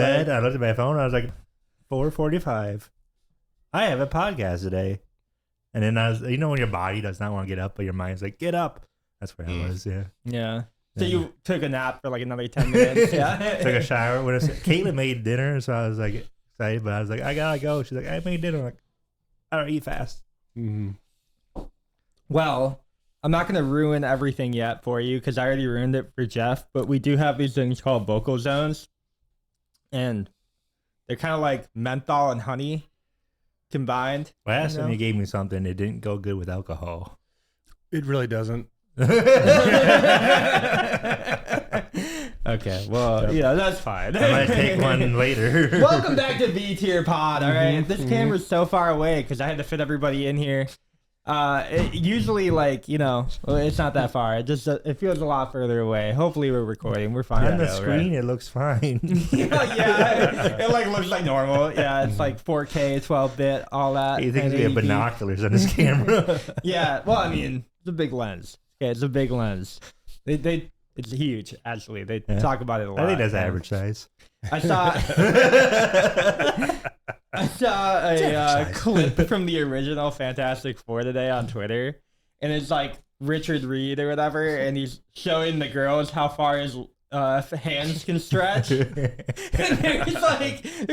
bed. I looked at my phone. I was like, 4:45. I have a podcast today. And then I was, when your body does not want to get up, but your mind's like, get up. That's where I was. Yeah. Yeah. So you took a nap for like another 10 minutes. Yeah. Took a shower. Caitlin made dinner, so I was like excited, but I was like, I gotta go. She's like, I made dinner. I'm like, I don't eat fast. Mm-hmm. Well, I'm not gonna ruin everything yet for you because I already ruined it for Jeff. But we do have these things called vocal zones, and they're kind of like menthol and honey combined. Last time you gave me something, it didn't go good with alcohol. It really doesn't. Okay, well, yeah, that's fine. I might take one later. Welcome back to B Tier Pod. All right, this camera's so far away because I had to fit everybody in here. Usually, like, well, it's not that far. It feels a lot further away. Hopefully, we're recording. We're fine. On the screen, It looks fine. Yeah, it like looks like normal. Yeah, it's like 4K, 12-bit, all that. You think we have binoculars on this camera? Yeah, well, I mean, it's a big lens. Okay, it's a big lens. It's huge, actually. They talk about it a lot. I think that's average size. I saw a clip from the original Fantastic Four today on Twitter, and it's like Richard Reed or whatever, and he's showing the girls how far his hands can stretch. And there's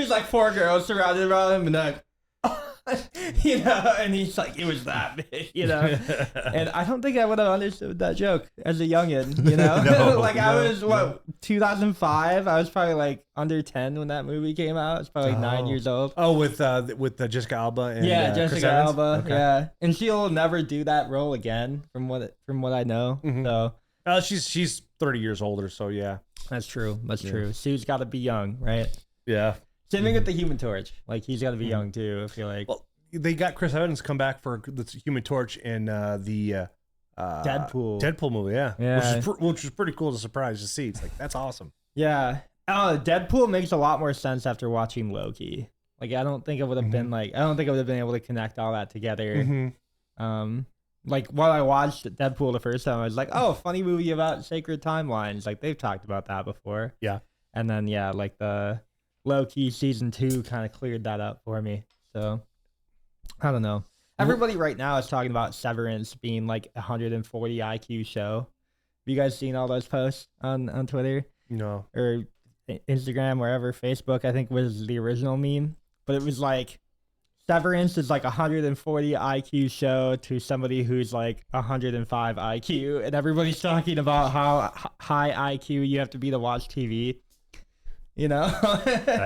like 4 girls surrounded around him, and like, and he's like, it was that big, and I don't think I would have understood that joke as a youngin, I was 2005. I was probably like under 10 when that movie came out. I was probably like 9 years old. Oh, with Jessica Alba and Jessica Alba, okay. And she'll never do that role again, from what I know. Mm-hmm. So she's 30 years older, so yeah, that's true. That's true. Sue's got to be young, right? Yeah. Same thing with the Human Torch. Like, he's got to be young too, I feel like. Well, they got Chris Evans come back for the Human Torch in the Deadpool movie, yeah. Which was pretty cool to surprise to see. It's like, that's awesome. Yeah. Deadpool makes a lot more sense after watching Loki. Like, I don't think it would have been able to connect all that together. Like, while I watched Deadpool the first time, I was like, oh, funny movie about sacred timelines. Like, they've talked about that before. Yeah. And then, like the Loki season 2 kind of cleared that up for me. So, I don't know. Everybody right now is talking about Severance being like 140 IQ show. Have you guys seen all those posts on Twitter? No. Or Instagram, wherever. Facebook, I think, was the original meme. But it was like, Severance is like 140 IQ show to somebody who's like 105 IQ. And everybody's talking about how high IQ you have to be to watch TV. I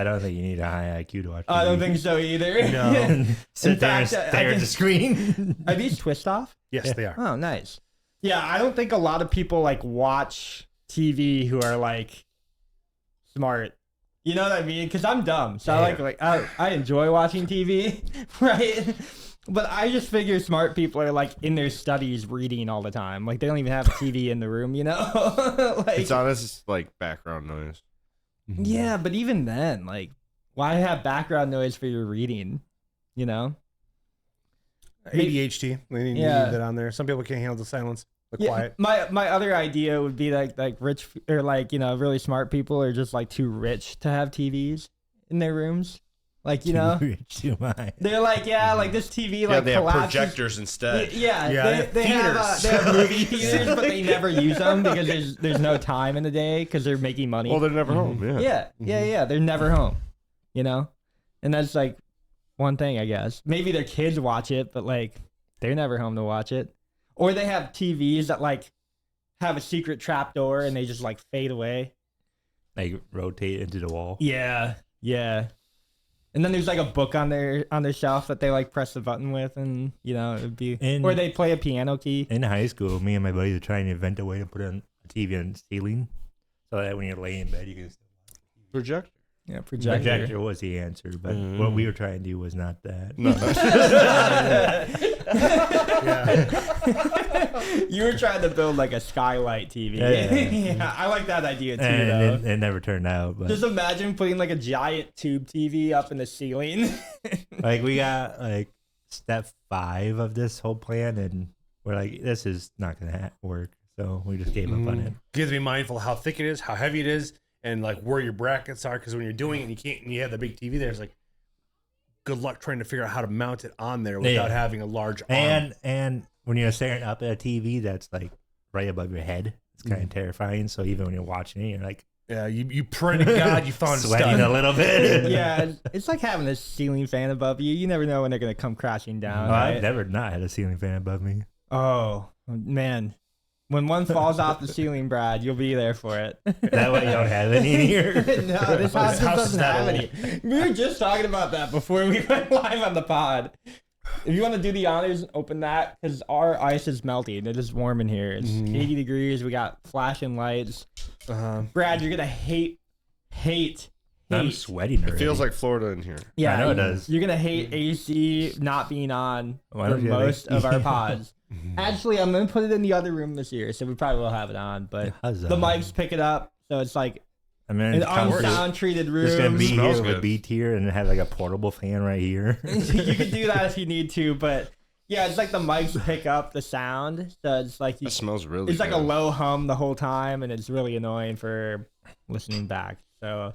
don't think you need a high IQ to watch TV. I don't think so either. No. Sit there and stare at the screen. Are these twist off? Yes, they are. Oh, nice. Yeah, I don't think a lot of people like watch TV who are like smart. You know what I mean? Because I'm dumb, so I enjoy watching TV, right? But I just figure smart people are like in their studies reading all the time. Like, they don't even have a TV in the room, like, it's honest, like background noise. Yeah, but even then, like, why have background noise for your reading? ADHD. They need that on there. Some people can't handle the silence, the quiet. My other idea would be like rich or like, really smart people are just like too rich to have TVs in their rooms. Like, Too high. They're like, like this TV like they collapses. have projectors instead. They have movie theaters, but they never use them because there's no time in the day because they're making money. Well, they're never home. Yeah. They're never home. And that's like one thing, I guess. Maybe their kids watch it, but like they're never home to watch it. Or they have TVs that like have a secret trap door and they just like fade away. Like rotate into the wall. Yeah. And then there's like a book on their shelf that they like press the button with, and it'd be or they play a piano key. In high school, me and my buddies are trying to invent a way to put a TV on the ceiling, so that when you're laying in bed, you can still watch TV. Projector. Yeah, projector. Projector was the answer, but what we were trying to do was not that. No. You were trying to build like a skylight TV. Yeah, I like that idea too, and it never turned out. But just imagine putting like a giant tube TV up in the ceiling. Like, we got like step 5 of this whole plan, and we're like, this is not gonna work. So we just gave up on it. You have to be mindful of how thick it is, how heavy it is. and like where your brackets are, because when you're doing it, and you have the big TV there. It's like, good luck trying to figure out how to mount it on there without having a large arm. And when you're staring up at a TV that's like right above your head, it's kind of terrifying. So even when you're watching it, you're like, yeah, you pray to God you found sweating a little bit. Yeah, it's like having a ceiling fan above you. You never know when they're gonna come crashing down. Right? I've never not had a ceiling fan above me. Oh man, when one falls off the ceiling, Brad, you'll be there for it. That way you don't have any in here. No, this house doesn't have any. We were just talking about that before we went live on the pod. If you want to do the honors, open that, because our ice is melting. It is warm in here. It's 80 degrees. We got flashing lights. Brad, you're gonna hate. I'm sweating already. It feels like Florida in here. Yeah, I know it does. You're gonna hate AC not being on Why for don't you most have of our pods. Actually, I'm gonna put it in the other room this year, so we probably will have it on. But the mics pick it up, so it's like an unsound treated room. It's gonna be Smells here good. with B tier and have like a portable fan right here. You can do that if you need to, but yeah, it's like the mics pick up the sound, so it's like It smells really it's like a good. low hum the whole time, and it's really annoying for listening back. So,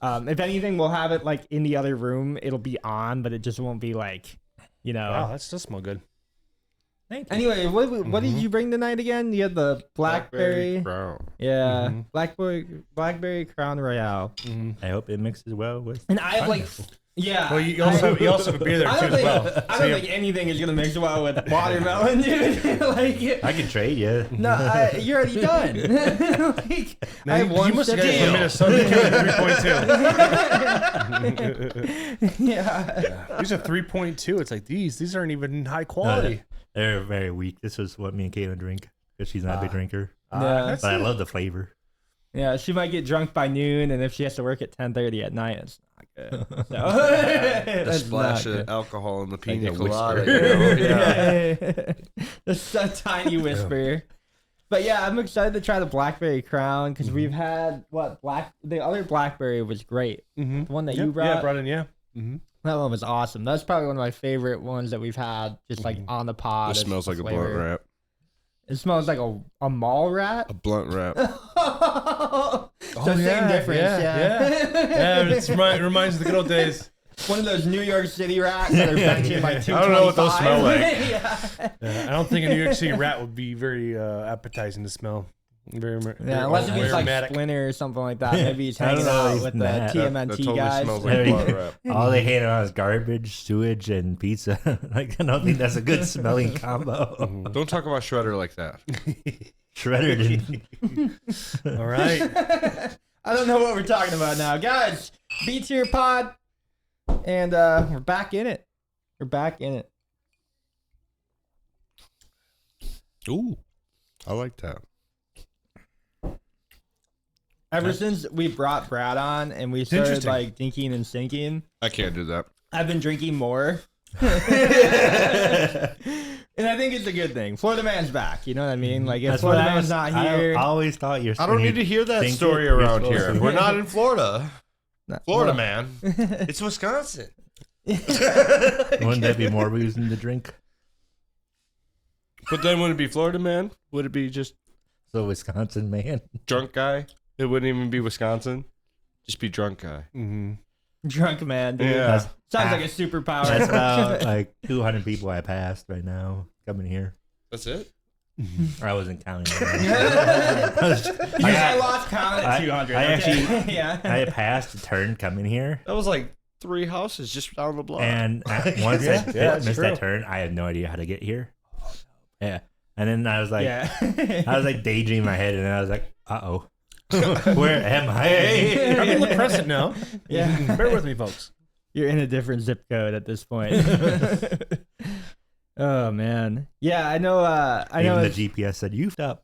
if anything, we'll have it like in the other room. It'll be on, but it just won't be like, Wow, that does smell good. Thank you. Anyway, what did you bring tonight again? You had the blackberry. Crown. Yeah, blackberry Crown Royale. I hope it mixes well with. And I have like, yeah. Well, you also have a beer there too as well. I don't think anything is gonna mix well with watermelon, dude. Like, I can trade you. no, you're already done. Like, I have one You must have sip got it from deal. Minnesota. 3.2. Yeah. These are 3.2. It's like these aren't even high quality. They're very weak. This is what me and Caitlin drink because she's not a big drinker. Yeah. But I love the flavor. Yeah, she might get drunk by noon, and if she has to work at 10:30 at night, it's not good. So, A that's splash not of good. alcohol in the pina a colada. whisper. You know? Yeah. Just a tiny whisper. But yeah, I'm excited to try the blackberry crown because we've had the other blackberry was great. Mm-hmm. The one that you brought. Yeah, brought in, yeah. Mm-hmm. That one was awesome. That's probably one of my favorite ones that we've had, just like on the pod. It smells like a blunt flavor. wrap. It smells like a mall rat. A blunt wrap. So same difference. Yeah, it reminds of the good old days. One of those New York City rats that are benching by 225. I don't know what those smell like. Yeah. I don't think a New York City rat would be very appetizing to smell. Very, Yeah, unless if he's like aromatic. Splinter or something like that. Maybe he's I don't hanging know, out he's with the not. TMNT That totally guys. smells like blunt wrap. All they hate around is garbage, sewage, and pizza. Like I don't think that's a good smelling combo. Don't talk about Shredder like that. Shredded. All right. I don't know what we're talking about now. Guys, B tier pod. And we're back in it. We're back in it. Ooh, I like that. Ever since we brought Brad on and we started Interesting. like dinking and sinking, I can't do that. I've been drinking more. And I think it's a good thing. Florida man's back. You know what I mean? Like if That's Florida what man's not here. I always thought you're. I don't need to hear that think story you're around supposed here. to. We're not in Florida. Florida, well, man. It's Wisconsin. Wouldn't that be more reason to drink? But then wouldn't it be Florida, man? Would it be just So Wisconsin man. drunk guy? It wouldn't even be Wisconsin. Just be drunk guy. Mm-hmm. Drunk man, dude. Yeah. Sounds like a superpower. That's about like 200 people I passed right now coming here. That's it? Or I wasn't counting. I lost count at I- 200. I okay? actually- yeah. I passed a turn coming here, That was like 3 houses just down the block. and once Yeah, I that's missed true. that turn, I had no idea how to get here. Yeah, and then I was like, yeah. I was like daydreaming in my head, and I was like, oh, where am I? I'm in La Crescent now. Yeah. Bear with me, folks. You're in a different zip code at this point. Oh man. Yeah, I know. I know. Even the GPS said you up.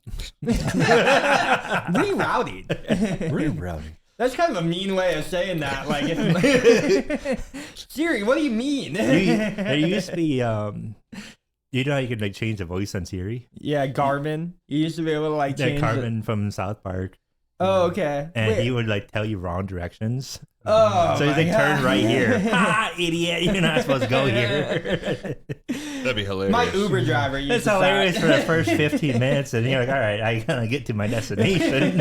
Rerouting. Rerouting. That's kind of a mean way of saying that. Like, if, Siri, what do you mean? There used to be, you know how you could like change the voice on Siri? Yeah, Garmin. You used to be able to like Yeah, change. Carmen from South Park. Oh, okay. And Wait. he would like tell you wrong directions. Oh, So he's my like, turn God. right here. Ha, idiot. You're not supposed to go here. That'd be hilarious. My Uber driver used It's to hilarious say- for the first 15 minutes. And you're like, all right, I gotta get to my destination.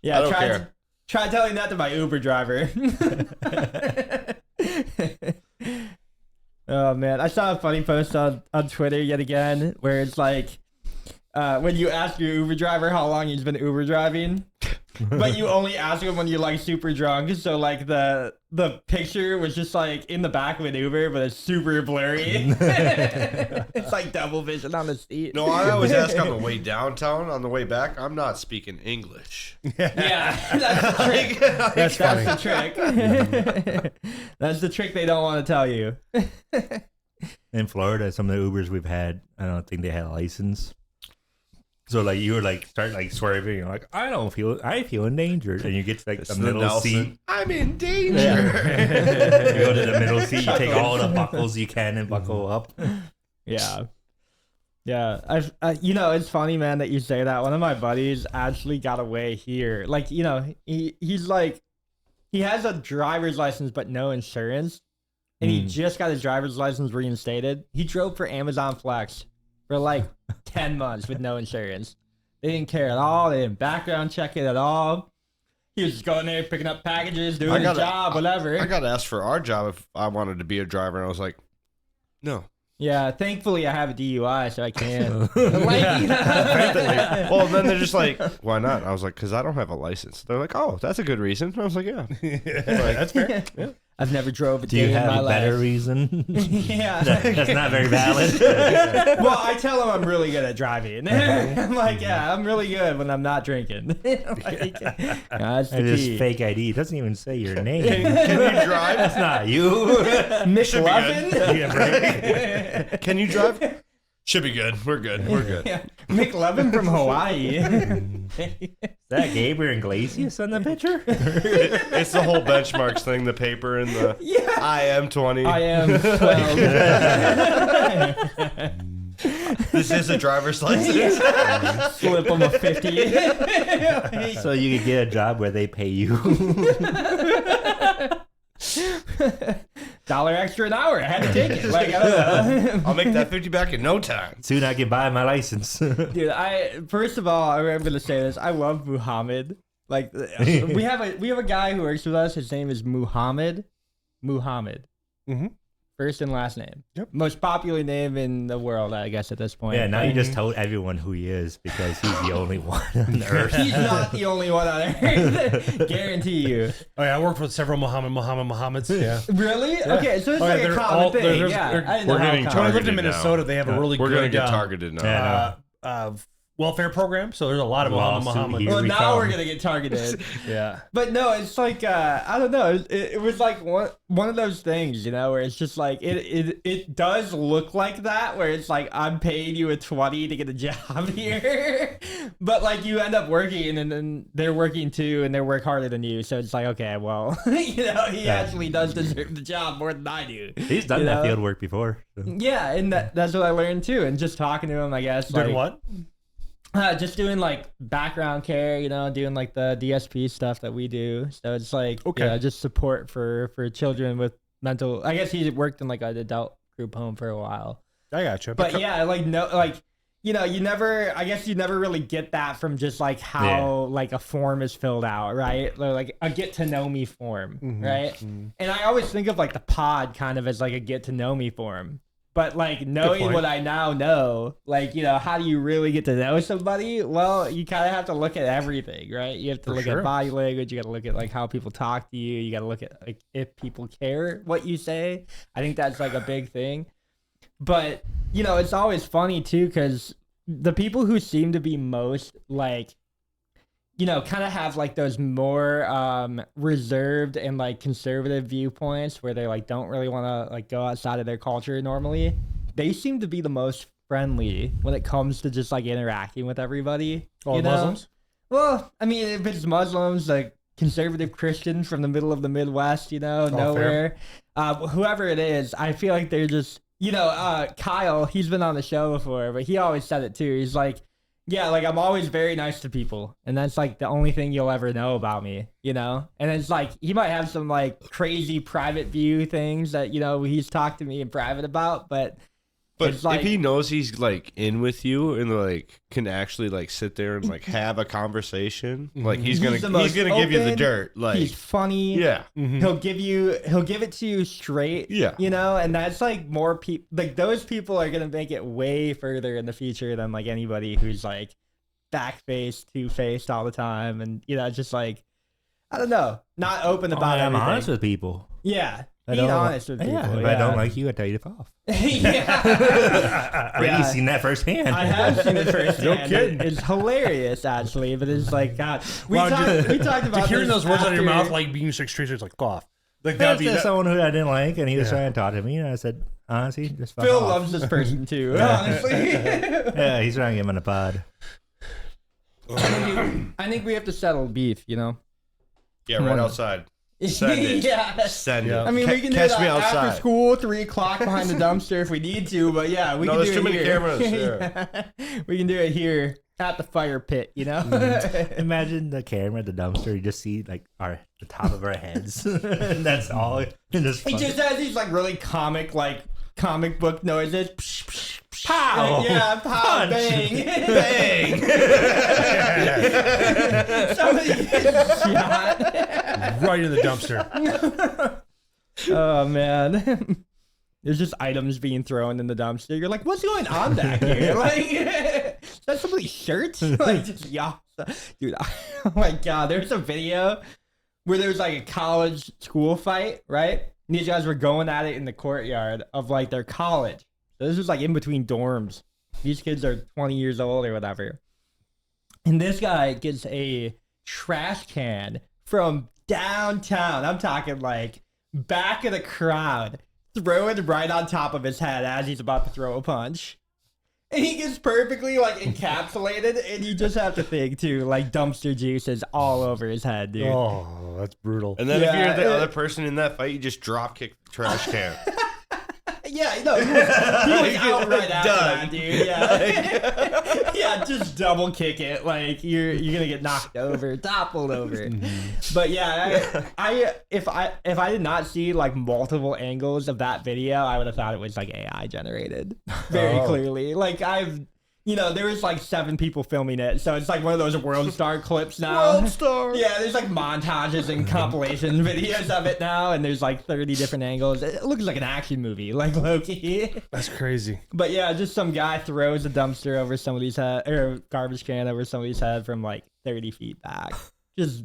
Yeah, I don't care. Try telling that to my Uber driver. Oh man, I saw a funny post on Twitter yet again where it's like when you ask your Uber driver how long he's been Uber driving, but you only ask him when you're like super drunk. So like the picture was just like in the back of an Uber, but it's super blurry. It's like double vision on the seat. No, I always ask on the way downtown. On the way back, I'm not speaking English. Yeah, that's the trick. That's the trick. That's the trick they don't want to tell you. In Florida, some of the Ubers we've had, I don't think they had a license. So like you were like start like swerving, you're like, I feel endangered, and you get to like the middle seat. I'm in danger. Yeah. You go to the middle seat, you take all the buckles you can and buckle up. Yeah. Yeah, you know, it's funny, man, that you say that. One of my buddies actually got away here. Like, you know, he's like, he has a driver's license but no insurance, and he just got his driver's license reinstated. He drove for Amazon Flex for like 10 months with no insurance. They didn't care at all. They didn't background check it at all. He was just going there, picking up packages, doing his job, whatever. I got asked for our job if I wanted to be a driver, and I was like, no. Yeah, thankfully I have a DUI, so I can. Well, then they're just like, why not? I was like, because I don't have a license. They're like, oh, that's a good reason. I was like, yeah. Like, that's fair. Yeah. I've never drove a Do day you in have my a better life. reason? Yeah. That's not very valid. Well, I tell them I'm really good at driving. I'm like, yeah, I'm really good when I'm not drinking. Like, that's the This key. fake ID doesn't even say your name. can you drive? That's not you. McLovin? Yeah, right. Can you drive? Should be good. We're good. We're good. Yeah. McLovin from Hawaii. Is that Gabriel Iglesias on the picture? It's the whole benchmarks thing, the paper and the I am 20. I am 12. This is a driver's license. Slip them a 50. So you could get a job where they pay you. $1 extra an hour. I had to take it. Like, I don't know. I'll make that 50 back in no time. Soon I can buy my license. Dude, first of all, I'm gonna say this. I love Muhammad. Like, we have a guy who works with us. His name is Muhammad. Mm-hmm. First and last name. Yep. Most popular name in the world, I guess, at this point. Yeah, now you just told everyone who he is because he's the only one on earth. He's not the only one on earth. Guarantee you. Oh yeah, I worked with several Muhammads. Yeah. Really? Yeah. Okay, so it's like a common thing. I didn't know we're how getting common. When I lived in Targeted Minnesota, now. they have a really We're good going to get targeted now. welfare program. So there's a lot of Lawsuit Muhammad. here. Well, we now come. we're gonna get targeted. Yeah. But no, it's like I don't know. It was like one of those things, you know, where it's just like it does look like that, where it's like I'm paying you a 20 to get a job here, but like you end up working and then they're working too, and they work harder than you. So it's like, okay, well, you know, he actually does deserve the job more than I do. He's done that field work before. So. Yeah, and that's what I learned too, and just talking to him, I guess. Doing like, what? Just doing like background care, you know, doing like the DSP stuff that we do. So it's like, Okay. just support for children with mental. I guess he worked in like an adult group home for a while. I gotcha. But yeah, like no, like you know, you never really get that from just like how like a form is filled out, right? Like a get to know me form, right? Mm-hmm. And I always think of like the pod kind of as like a get to know me form. But like knowing what I now know, like, you know, how do you really get to know somebody? Well, you kind of have to look at everything, right? You have to look at body language. You got to look at like how people talk to you. You got to look at like if people care what you say. I think that's like a big thing. But, you know, it's always funny too, because the people who seem to be most like, you know, kind of have like those more reserved and like conservative viewpoints where they like don't really want to like go outside of their culture normally. They seem to be the most friendly when it comes to just like interacting with everybody. All Muslims? Well, I mean, if it's Muslims, like conservative Christians from the middle of the Midwest, you know, nowhere, whoever it is, I feel like they're just, you know, Kyle, he's been on the show before, but he always said it too. He's like, yeah, like I'm always very nice to people, and that's like the only thing you'll ever know about me, you know? And it's like, he might have some like crazy private view things that, you know, he's talked to me in private about, but But It's like, if he knows he's like in with you and like can actually like sit there and like have a conversation, like he's gonna the most give you the open, dirt. Like he's funny. yeah, He'll give it to you straight. Yeah. You know, and that's like more people, like those people are gonna make it way further in the future than like anybody who's like back-faced, two-faced all the time, and just like, I don't know, not open about I'm everything. honest with people. Yeah. I Being don't- honest with people. Yeah, if I don't like you, I tell you to fuck off. yeah. Already seen that firsthand. I have seen it firsthand. No kidding. It's hilarious, actually, but it's like, God. We Wow, talked about hearing this those words out of your after- mouth, like being straight, it's like cough. Like That's that'd be just that, someone who I didn't like, and he was trying to talk to me, and I said, honestly, just fuck Phil off. loves this person too, honestly. Yeah, he's trying to get him on a pod. I think we have to settle beef, yeah, right outside. Send it. Yeah. Send it. I mean, we can do catch that me after outside. school, 3 o'clock behind the dumpster if we need to. But yeah, we can do there's it too many here. cameras, yeah. We can do it here at the fire pit. Imagine the camera at the dumpster. You just see like the top of our heads, and that's all. And just He just has these like really comic book noises. pow, Yeah, pow, punch, bang, bang. Somebody gets shot. right in the dumpster. Oh man. There's just items being thrown in the dumpster. You're like, what's going on back here? Like, is that somebody's shirt? Like, just, yeah. Dude, oh my God. There's a video where there was like a college school fight, right? And these guys were going at it in the courtyard of like their college. So this was like in between dorms. These kids are 20 years old or whatever. And this guy gets a trash can from downtown. I'm talking like back of the crowd, throw it right on top of his head as he's about to throw a punch. And he gets perfectly like encapsulated, and you just have to think too, like dumpster juice is all over his head, dude. Oh, that's brutal. And then Yeah, if you're the other person in that fight, you just drop kick the trash can. Yeah, no, he was out right after that, dude. Yeah, yeah, just double kick it, like you're gonna get knocked over, toppled over. But yeah, if I did not see like multiple angles of that video, I would have thought it was like AI generated, very clearly. Like there was like 7 people filming it, so it's like one of those World Star clips now. World Star. Yeah, there's like montages and compilation videos of it now, and there's like 30 different angles. It looks like an action movie, like Loki. That's crazy. But yeah, just some guy throws a dumpster over somebody's head, or a garbage can over somebody's head from like 30 feet back. Just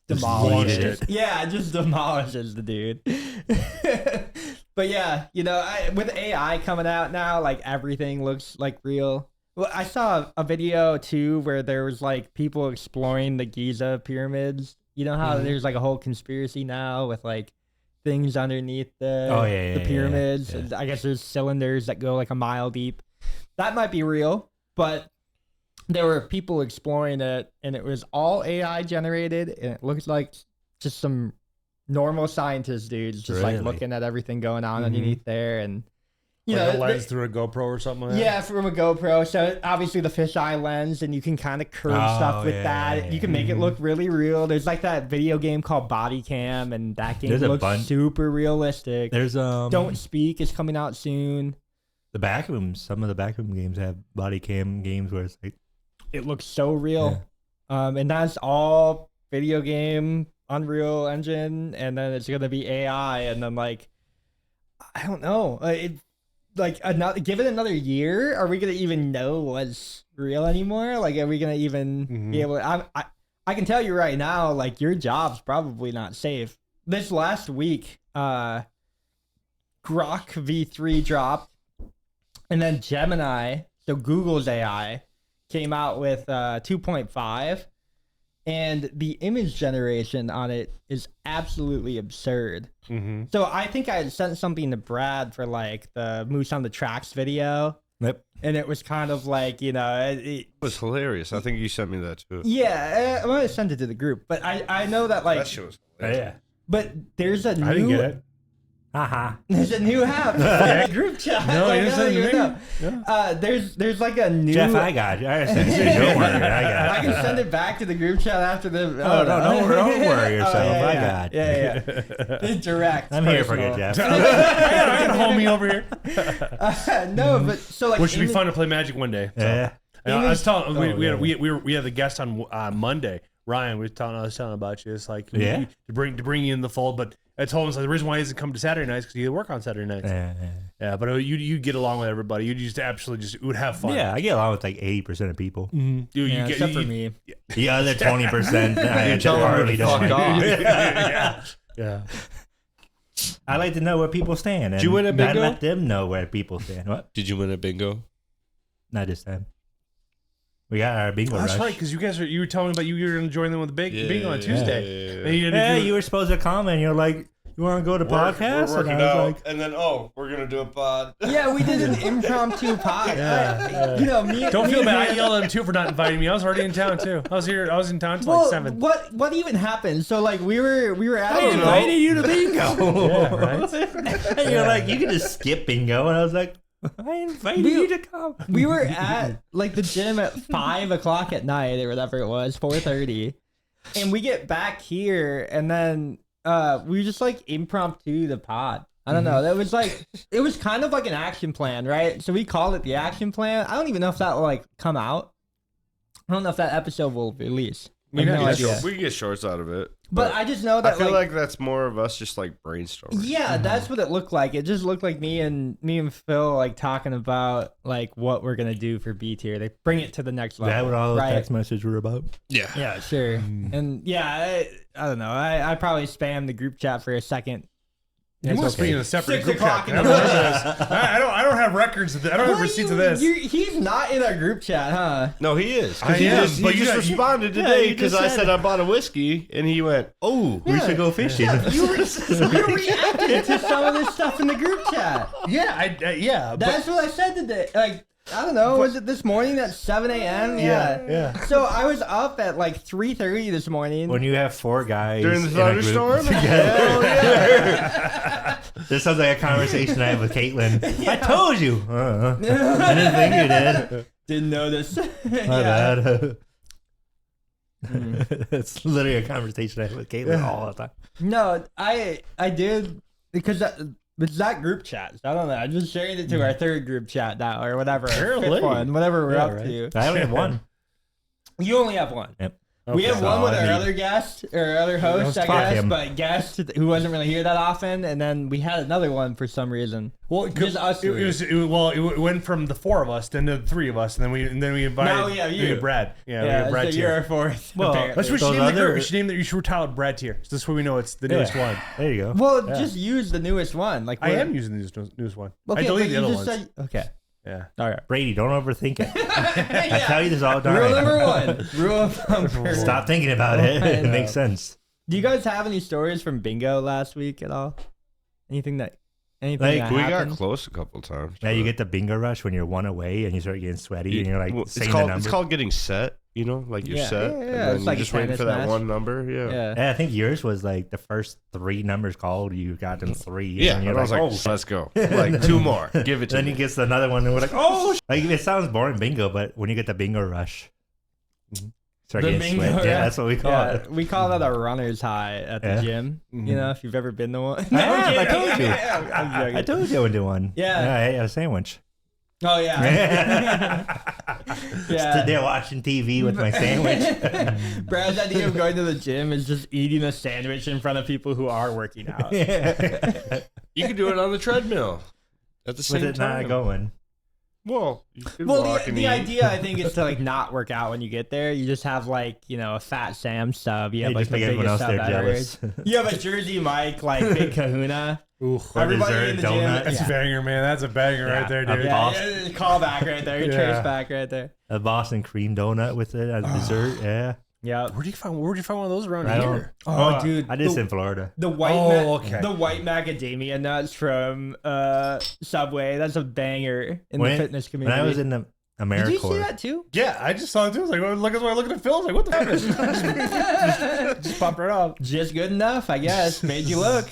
demolishes it. Yeah, just demolishes the dude. But yeah, with AI coming out now, like everything looks like real. Well, I saw a video too where there was like people exploring the Giza pyramids. You know how there's like a whole conspiracy now with like things underneath the pyramids. yeah. I guess there's cylinders that go like a mile deep. That might be real, but there were people exploring it, and it was all AI generated, and it looks like just some normal scientist dudes just like Really? looking at everything going on underneath there, and Like a lens through a GoPro or something like that? yeah, from a GoPro. So obviously the fisheye lens, and you can kind of curve stuff with that. You can make it look really real. There's like that video game called Body Cam, and that game looks super realistic. There's Don't Speak is coming out soon. the Backrooms. Some of the Backroom games have body cam games where it's like It looks so real. And that's all video game, Unreal Engine, and then it's gonna be AI, and then like I don't know. Give it another year. Are we gonna even know what's real anymore? Like, are we gonna even be able to? I can tell you right now, like your job's probably not safe. This last week, Grok V3 dropped, and then Gemini, so Google's AI, came out with 2.5, and the image generation on it is absolutely absurd. So I think I had sent something to Brad for like the Moose on the Tracks video. Yep. And it was kind of like, It was hilarious. I think you sent me that too. yeah, I'm gonna send it to the group. But I know that like, That shit was oh, hilarious. yeah. but there's a new. I didn't get it. There's a new app. Group chat. No, like, you didn't send it to me. Yeah. There's like a new. Jeff, I got you. Don't worry, I got I can send it back to the group chat after the. Oh, no, don't worry yourself. I got you. Yeah. It's direct. I'm here for you, Jeff. I got a homie over here. No, but so like. Which should be fun to play Magic one day. So. Yeah. I was telling we had the guest on Monday. Ryan, I was telling about you. It's like to bring you in the fold, but I told him, so the reason why he doesn't come to Saturday nights because you work on Saturday nights. Yeah, but you get along with everybody. You just absolutely would have fun. Yeah, I get along with like 80% of people. Dude, Except for me. The other 20%, I hardly don't. Yeah. I like to know where people stand. Did you win a bingo? I let them know where people stand. What? Did you win a bingo? Not this time. We got our bingo rush. That's right, because you were telling me about you were going to join them with the bingo on Tuesday. You were supposed to comment. You're like, you want to go to podcast? We're working and I was out, like, and then we're gonna do a pod. Yeah, we did an impromptu pod. You know, Don't feel bad. I yelled at him too for not inviting me. I was already in town too. I was in town till like 7. What even happened? So like we were at. I invited you to bingo. Yeah, right. And you're like, you can just skip bingo, and I was like, I invited you to come. We were at like the gym at 5 o'clock at night or whatever it was, 4:30, and we get back here, and then we just like impromptu the pod. I don't know. That was like it was kind of like an action plan, right? So we called it the action plan. I don't even know if that will like come out. I don't know if that episode will release. We No can idea. get shorts out of it. But I just know that I feel like that's more of us just like brainstorming. Yeah, that's what it looked like. It just looked like me and Phil like talking about like what we're gonna do for B tier. They bring it to the next level. That what all the right? text messages were about? Yeah. Yeah, sure. And yeah, I don't know. I probably spammed the group chat for a second. You must be in a separate 6 group o'clock chat. in the I don't have records of this. I don't have receipts of this. He's not in our group chat, huh? No, he is. I am, He but just you- responded yeah, today you because just I said said I bought a whiskey, and he went, Oh, we should go fishing. Yeah, you reacted to some of this stuff in the group chat. Yeah, That's what I said today. Like, I don't know. Was it this morning at 7 a.m.? Yeah. So I was up at like 3:30 this morning. When you have 4 guys during the in a group thunderstorm? together. Hell yeah. This sounds like a conversation I have with Caitlin. I told you. I didn't think you did. Didn't notice. My bad. It's literally a conversation I have with Caitlin all the time. No, I did because it's that group chat. So I don't know. I'm just sharing it to our third group chat now or whatever. Fifth one, whatever we're up to. I only have one. You only have one. Yep. We have one with So I our need- other guest or our other host, I Fuck guess, him. but guest who wasn't really here that often, and then we had another one for some reason. Well, Just us three. it went from the 4 of us then to the 3 of us, and then we invited Now we have you. Brad. Yeah, we Yeah, have Brad so tier. you're our fourth. Well, apparently. Let's Those name the other- group. We should name that. You should title it Brad tier. So this way we know it's the newest one. There you go. Well, just use the newest one. Like I am using the newest one. Okay, I but deleted the you other just ones. said okay. Yeah. All right. Brady, don't overthink it. I tell you this all the time. Rule number 1. Rule of thumb. Stop thinking about it. I It know. makes sense. Do you guys have any stories from bingo last week at all? Anything that Like, that We got happened? close a couple times. Now you get the bingo rush when you're 1 away and you start getting sweaty and you're like Well, saying the number. it's called getting set, you know? Like you're Yeah. set. Yeah, and yeah, then it's you're like a just waiting tennis for that match. one number. Yeah. Yeah. Yeah, I think yours was like the first 3 numbers called, you got them 3. Yeah. and And you're I was like, oh, let's go. Like 2 more. Give it to then me. he gets another one and we're like, oh, like it sounds boring bingo, but when you get the bingo rush, start The getting bingo, sweat. Yeah, yeah. that's what we call Yeah, it. we call that a runner's high at the Yeah. gym. You know, if you've ever been to one. I have, I told you. I'm joking. I told you I would do one. Yeah. I ate a sandwich. Oh yeah. Stood there watching TV with my sandwich. Brad's idea of going to the gym is just eating a sandwich in front of people who are working out. You can do it on the treadmill at the same With it time. not going. Well, you can Well, walk the and eat. idea I think is to like not work out when you get there. You just have like a Fat Sam sub. You have Hey, like just the make everyone biggest else sub there ever. jealous. You have a Jersey Mike like big Kahuna. Ooh, Or Everybody dessert, in the gym. donut. that's a banger, man. That's a banger Yeah. right there, A dude. boss. Yeah, call back right there. Yeah. Trace back right there. A Boston cream donut with it as dessert. Yeah. Yeah. Where'd you find one of those around I don't- here? Oh, dude. I just in Florida. The white okay. the white macadamia nuts from Subway. That's a banger in the fitness community. When I was in the AmeriCorps. Did you see that too? Yeah, I just saw it too. I was like, oh, look at the film. I was like, what the fuck is this? just popped right off. Just good enough, I guess. Made you look.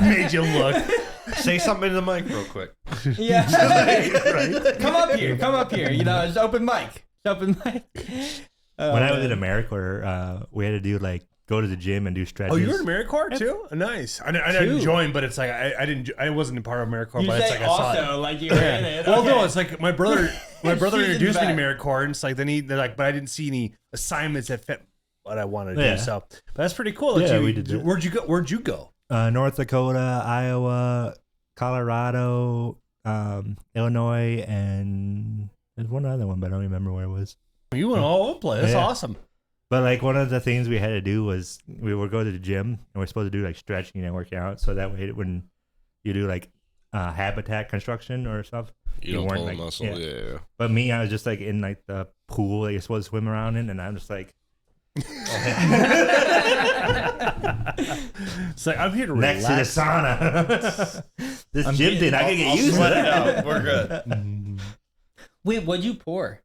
Made you look. Say something in the mic real quick. Yeah. Right? Come up here. You know, it's open mic. When I was at AmeriCorps, we had to do like go to the gym and do stretches. Oh, you were in AmeriCorps too? Nice. I didn't join, but it's like I wasn't a part of AmeriCorps. You but say it's like I saw it. also like you were in it. Well, Okay. no, it's like my brother introduced me to back. AmeriCorps, and it's like they're like, but I didn't see any assignments that fit what I wanted to Yeah. do. So, but that's pretty cool. That Yeah, you, we did that. Where'd you go? North Dakota, Iowa, Colorado, Illinois, and there's one other one, but I don't remember where it was. You went all over the place. That's Yeah. awesome. But like one of the things we had to do was we would go to the gym and we're supposed to do like stretching and working out, so that way when you do like habitat construction or stuff, You don't weren't, pull a like, muscle. Yeah. But me, I was just like in like the pool that you're supposed to swim around in, and I'm just like It's like I'm here to next relax. to the sauna. This I'm gym getting- thing, I can get I'll used to sweat it that. out. We're good. Wait, what'd you pour?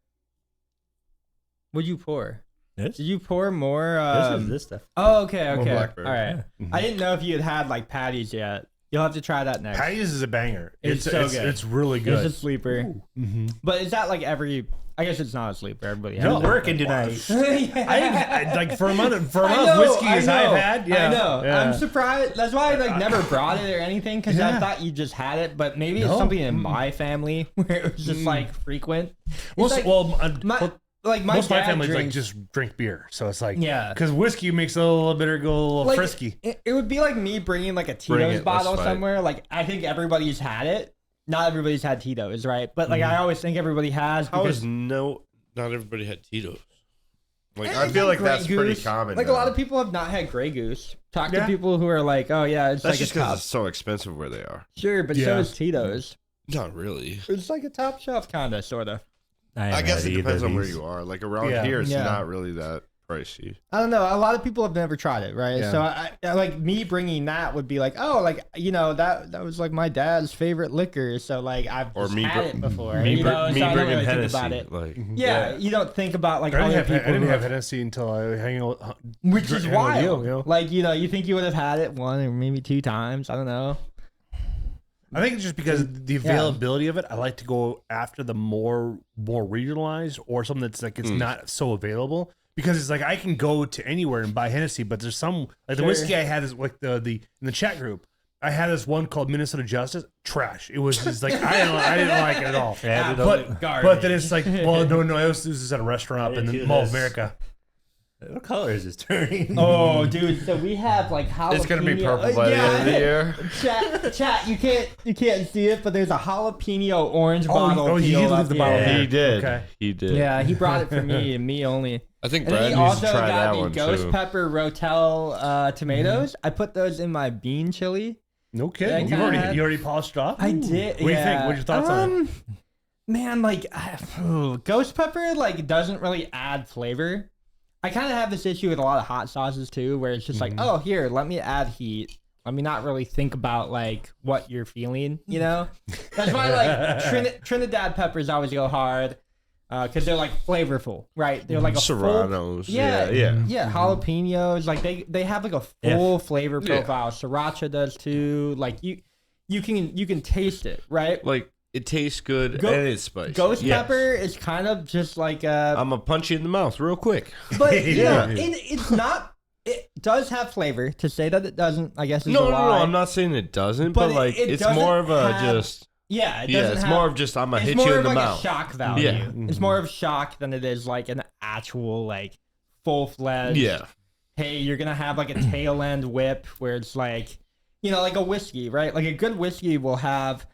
What'd you pour? This, Did you pour more? this is this stuff. Oh, okay. More All blackberry. right. Yeah. I didn't know if you had like patties yet. You'll have to try that next. Patties is a banger. It's so good. It's really It's good. a sleeper. But is that like every? I guess it's not a sleeper. Everybody. No, has I'm working tonight. I like for amount of I know, whiskey I as know, I've had. Yeah, I know. Yeah. I'm surprised. That's why I like never brought it or anything because I Yeah. thought you just had it. But maybe it's No. something in my family where it was just like frequent. Well, It's like, well, like my most of my dad family like drinks- just drink beer, so it's like Yeah. because whiskey makes it a little bitter, go a little like, frisky. It would be like me bringing like a Bring Tito's it, bottle let's fight. somewhere. Like I think everybody's had it. Not everybody's had Tito's, right? But like I always think everybody has. How because is not everybody had Tito's? Like I've I feel had like Grey that's pretty Goose. common. Like now. a lot of people have not had Grey Goose. Talk Yeah. to people who are like, oh yeah, it's That's like just a because top. it's so expensive where they are. Sure, but Yeah. so is Tito's. Not really. It's like a top shelf kind of, sort of. I guess it depends on where you are. Like around Yeah. here, it's Yeah. not really that pricey. I don't know. A lot of people have never tried it, right? Yeah. So I like me bringing that would be like, oh, like you know that was like my dad's favorite liquor. So like I've Or just me had br- it before. Me, you know, me so I don't bringing really think Hennessy. about it. Like Yeah, you don't think about like I other didn't people, have who have- Hennessy until I hang out, which is hang out with wild. you know? Like you know, you think you would have had it one or maybe two times. I don't know. I think it's just because of the availability of it. I like to go after the more regionalized or something that's like it's not so available because it's like I can go to anywhere and buy Hennessy, but there's some like the Sure. whiskey I had is like the in the chat group. I had this one called Minnesota Justice. Trash. It was just like I didn't like it at all. But then it's like, well, no, I was this at a restaurant up in the Mall of America. What color is this turning? Oh, dude. So we have like jalapeno. it's gonna be purple by the end of the year. Chat. You can't see it, but there's a jalapeno orange bottle. you peel did leave up the here. bottle. Yeah. He did. Okay. He did. Yeah, he brought it for me and me only. I think And then Brad he needs to also try got that me one ghost too. pepper rotel tomatoes. I put those in my bean chili. No Yeah, kidding. I kinda You already polished it off? I did. What do you think? What's your thoughts on it? Man, like ghost pepper, like doesn't really add flavor. I kind of have this issue with a lot of hot sauces too, where it's just like, oh, here, let me add heat. Let me not really think about like what you're feeling, you know. That's why like Trinidad peppers always go hard because they're like flavorful, right? They're like a full, Serranos. yeah, Yeah. jalapenos. Like they have like a full flavor Yeah. profile. Sriracha does too. Like you can taste it, right? Like it tastes good and it's spicy. Ghost Yes. pepper is kind of just like a, I'm gonna punch you in the mouth real quick. but you Yeah. know, it's not. It does have flavor. To say that it doesn't, I guess, is No, a no, lie. I'm not saying it doesn't, But but like it it's doesn't more of a have- just. Yeah, it Yeah, doesn't it's have, more of just I'm gonna it's hit more you in of the like mouth. a shock value. Yeah. It's more of shock than it is like an actual like full fledged. Yeah. Hey, you're gonna have like a tail end whip where it's like, you know, like a whiskey, right? Like a good whiskey will have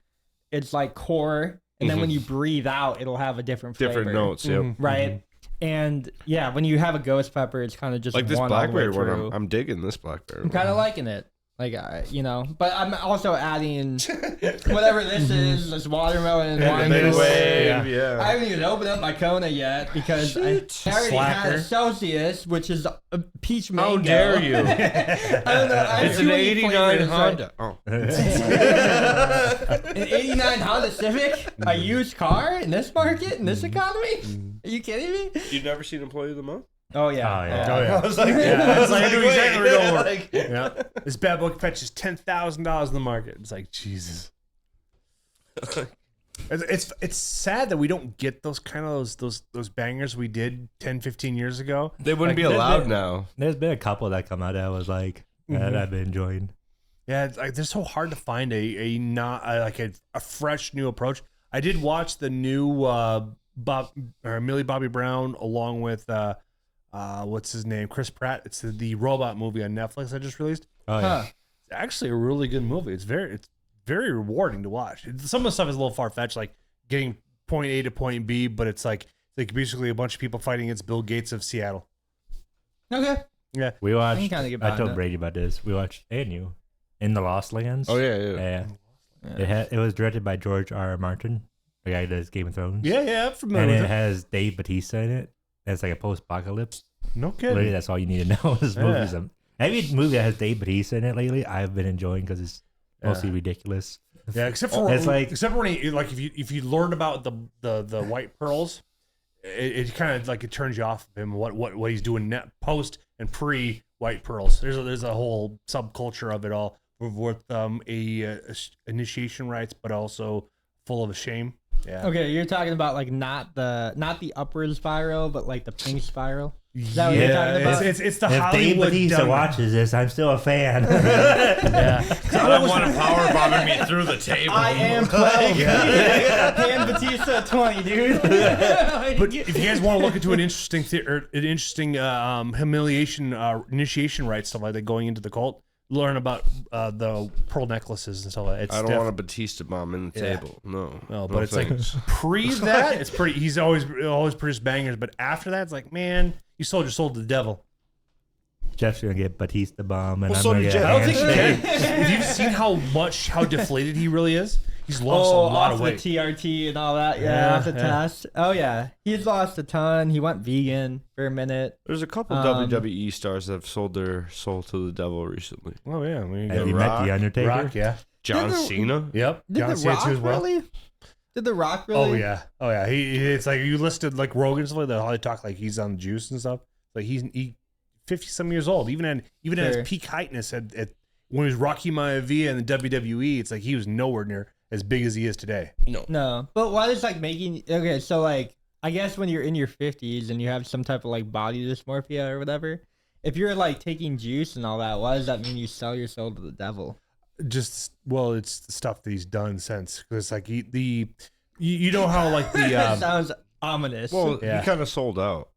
its like core, and then when you breathe out, it'll have a different flavor. Different notes. Yep. Right? And yeah, when you have a ghost pepper, it's kind of just Like this one all the way blackberry one, through. I'm digging this blackberry. I'm kind of liking it. Like, you know, but I'm also adding whatever this is, this watermelon and wine. Yeah. I haven't even opened up my Kona yet because I already had a Celsius, which is a peach mango. How dare you? I don't know. It's an 89 Honda. Oh. An 89 Honda Civic? A used car in this market, in this economy? Are you kidding me? You've never seen Employee of the Month? Oh, yeah. I was like, yeah. It's like, I knew exactly where we're going. Like, Yeah. This bad boy fetches $10,000 in the market. It's like, Jesus. It's sad that we don't get those kind of those bangers we did 10, 15 years ago. They wouldn't Like, be allowed now. There's been a couple that come out that I was like, that I've been enjoying. Yeah, it's like they're so hard to find a fresh new approach. I did watch the new Millie Bobby Brown along with what's his name, Chris Pratt. It's the robot movie on Netflix I just released. Oh yeah. It's actually a really good movie. It's very rewarding to watch. Some of the stuff is a little far fetched, like getting point A to point B, but it's like basically a bunch of people fighting against Bill Gates of Seattle. Okay. Yeah, We watched. I told Brady about this. We watched you in the Lost Lands. Oh, yeah. It was directed by George R. R. Martin, the guy who does Game of Thrones. yeah, I'm familiar And with it it. has Dave Bautista in it. It's like a post-apocalypse. No Literally, kidding. that's all you need to know. This movie's every movie that has Dave Bautista in it lately, I've been enjoying because it's mostly ridiculous. Yeah, except for It's like- when if you learn about the white pearls, it kind of like it turns you off of him. What he's doing post and pre white pearls. There's a whole subculture of it all with initiation rites, but also full of shame. Yeah. Okay, you're talking about like not the upward spiral, but like the pink spiral. Is that what you're Yeah, talking about? it's the If Dave Hollywood Bautista dumb- watches this, I'm still a fan. I don't want to power bomb me through the table. I am 12. Pan Batista 20, dude. But if you guys want to look into an interesting humiliation initiation rites stuff like that going into the cult, learn about the pearl necklaces and stuff like that. I don't want a Batista bomb in the table. No. No, but it's thanks. like pre that, it's pretty. He's always produced bangers, but after that, it's like, man, you sold your soul to the devil. Jeff's gonna get Batista bomb, and Well, I'm so gonna did get. Jeff. I don't think handshake. he can. If you've seen how deflated he really is, he's lost a lot off of the weight. TRT and all that. Yeah, Yeah, off the yeah. test. Oh yeah, he's lost a ton. He went vegan for a minute. There's a couple WWE stars that have sold their soul to the devil recently. Oh yeah, we Have you got met Rock. the Undertaker? Rock. Yeah. John Didn't- Cena? Yep. Did John the Cena Rock too as well. really? Did the Rock really? Oh yeah. It's like you listed like Rogan stuff like that. How they talk like he's on juice and stuff. Like he 50 some years old. Even at Sure. his peak heightness at when he was Rocky Maivia in the WWE, it's like he was nowhere near as big as he is today. No, but what is like making? Okay, so like I guess when you're in your 50s and you have some type of like body dysmorphia or whatever, if you're like taking juice and all that, why does that mean you sell your soul to the devil? Just it's the stuff that he's done since because it's like you know how like the That sounds ominous. Well, Yeah. he kind of sold out.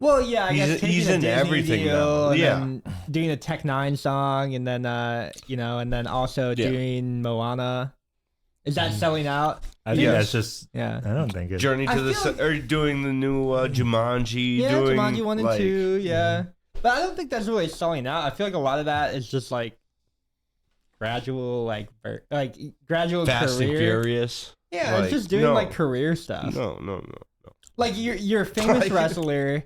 Well, yeah, I He's- guess taking he's a in Disney everything deal now. and Yeah. then doing a Tech Nine song, and then and then also Yeah. doing Moana. Is that selling out? I think Yes. that's just. Yeah. I don't think it's. Journey I to the feel like- or doing the new Jumanji. Yeah, doing, Jumanji 1 and like, 2, yeah. But I don't think that's really selling out. I feel like a lot of that is just like gradual, like gradual Fast and career. Furious. Yeah, Like, it's just doing no. like career stuff. No. Like you're a famous Like- wrestler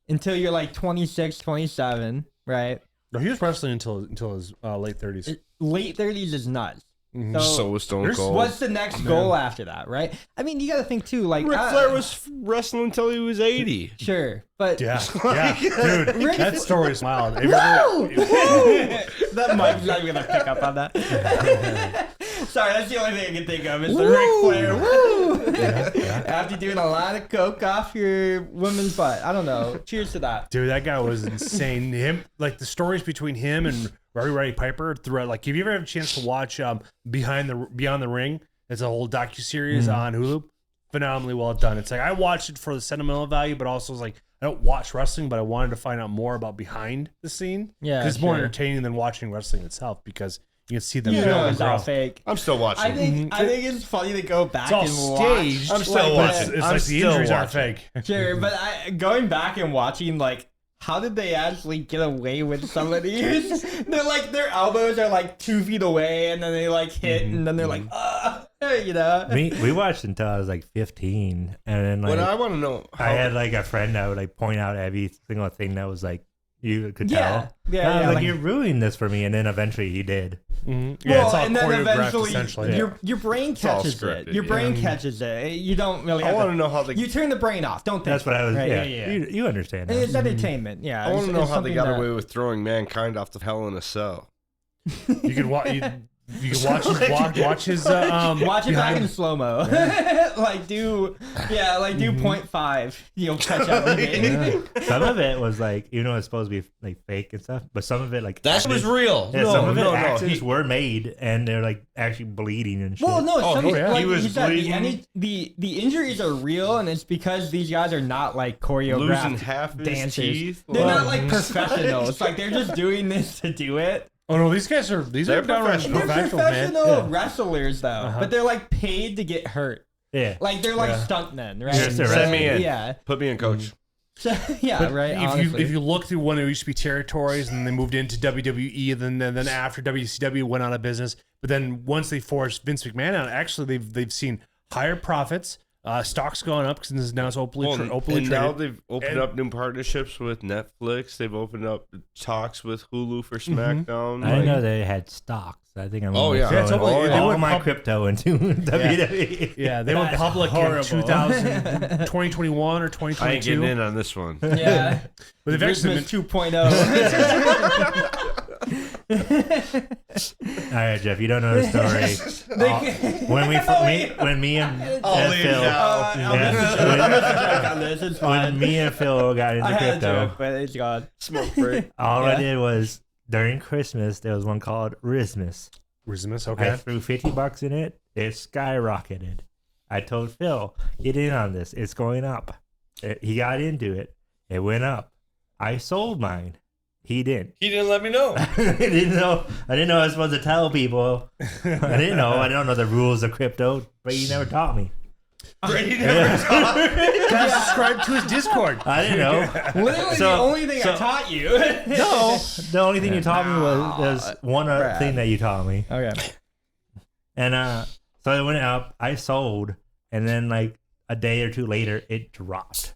until you're like 26, 27, right? No, he was wrestling until his late 30s. Late 30s is nuts. Mhm. So was Stone There's- Cold. What's the next goal after that, right? I mean, you got to think too. Like Ric Flair was wrestling until he was 80. sure, but Yeah, dude, Rick- that story is wild. Woo! Woo! That mic's not even gonna pick up on that. Sorry, that's the only thing I can think of is the Ric Flair. Woo! After doing a lot of coke off your woman's butt. I don't know. Cheers to that. Dude, that guy was insane. Him, like the stories between him and Roddy Piper throughout. Like, if you ever have a chance to watch Beyond the Ring, it's a whole docuseries on Hulu. Phenomenally well done. It's like I watched it for the sentimental value, but also it's like I don't watch wrestling, but I wanted to find out more about behind the scene. Yeah, because it's more sure. entertaining than watching wrestling itself because you can see them. You build know and it's all grow. fake. I'm still watching. I think it's funny to go back It's all and watch. staged. I'm still but watching. It's I'm like the still injuries aren't watching. fake. Sure, but going back and watching like how did they actually get away with some of these? They're like, their elbows are like 2 feet away, and then they like hit, and then they're like, you know. We watched until I was like 15, and then like What I want to know, I had like a friend that would like point out every single thing that was like you could tell. Yeah, like you're ruining this for me, and then eventually he did. Mm-hmm. Yeah, well, it's all and then choreographed eventually essentially. your brain all catches scripted, it. Your brain catches it. You don't really. I Have want to know how You turn the brain off. Don't think. That's what I was. Right? Yeah, You understand. And That. it's entertainment. Yeah. I want to know it's how they something got that- away with throwing mankind off the Hell in a Cell. You could watch. You can watch his Watch it back in slow mo. like do 0.5. You'll catch everything. Some of it was like it's supposed to be like fake and stuff, but some of it like That was real. Yeah, some of it no, accidents were made, and they're like actually bleeding and shit. Well, no, some, like he was you said, bleeding. the injuries are real, and it's because these guys are not like choreographed Losing half his dancers. teeth. They're not like professionals. Like they're just doing this to do it. Oh no, these are They're downright professional. They're professionals, man. professional wrestlers though, but they're like paid to get hurt. Yeah, Like they're like stuntmen, right? Yes, they're Send me in. Yeah, Put me in, coach. so, yeah, But right. if you look through when it used to be territories, and then they moved into WWE, and then after WCW went out of business, but then once they forced Vince McMahon out, actually they've seen higher profits, stocks going up because now it's openly And traded. now they've opened up new partnerships with Netflix. They've opened up talks with Hulu for SmackDown. I didn't know they had stocks. I think I'm. Oh, yeah. Yeah, totally. all, They all went my pub- crypto into WWE. Yeah, they went That's public in horrible. 2021 or I ain't 2022. getting in on this one. yeah, But they've actually Christmas been, 2.0. All right, Jeff, you don't know the story. When me and Phil, on this. It's fine. when me and Phil got into I had a crypto, joke, but it's gone. Smoke break. all I Yeah. did was during Christmas there was one called Rismas. Christmas, I okay. threw $50 in it. It skyrocketed. I told Phil, get in on this. It's going up. He got into it. It went up. I sold mine. He didn't. He didn't let me know. I didn't know I was supposed to tell people. I didn't know. I don't know the rules of crypto, but he never taught me. Brady never Guys, subscribe to his Discord. I didn't know. Literally the only thing I taught you. No, the only thing you taught me was one Brad. thing that you taught me. Okay. And so it went up. I sold, and then like a day or two later, it dropped,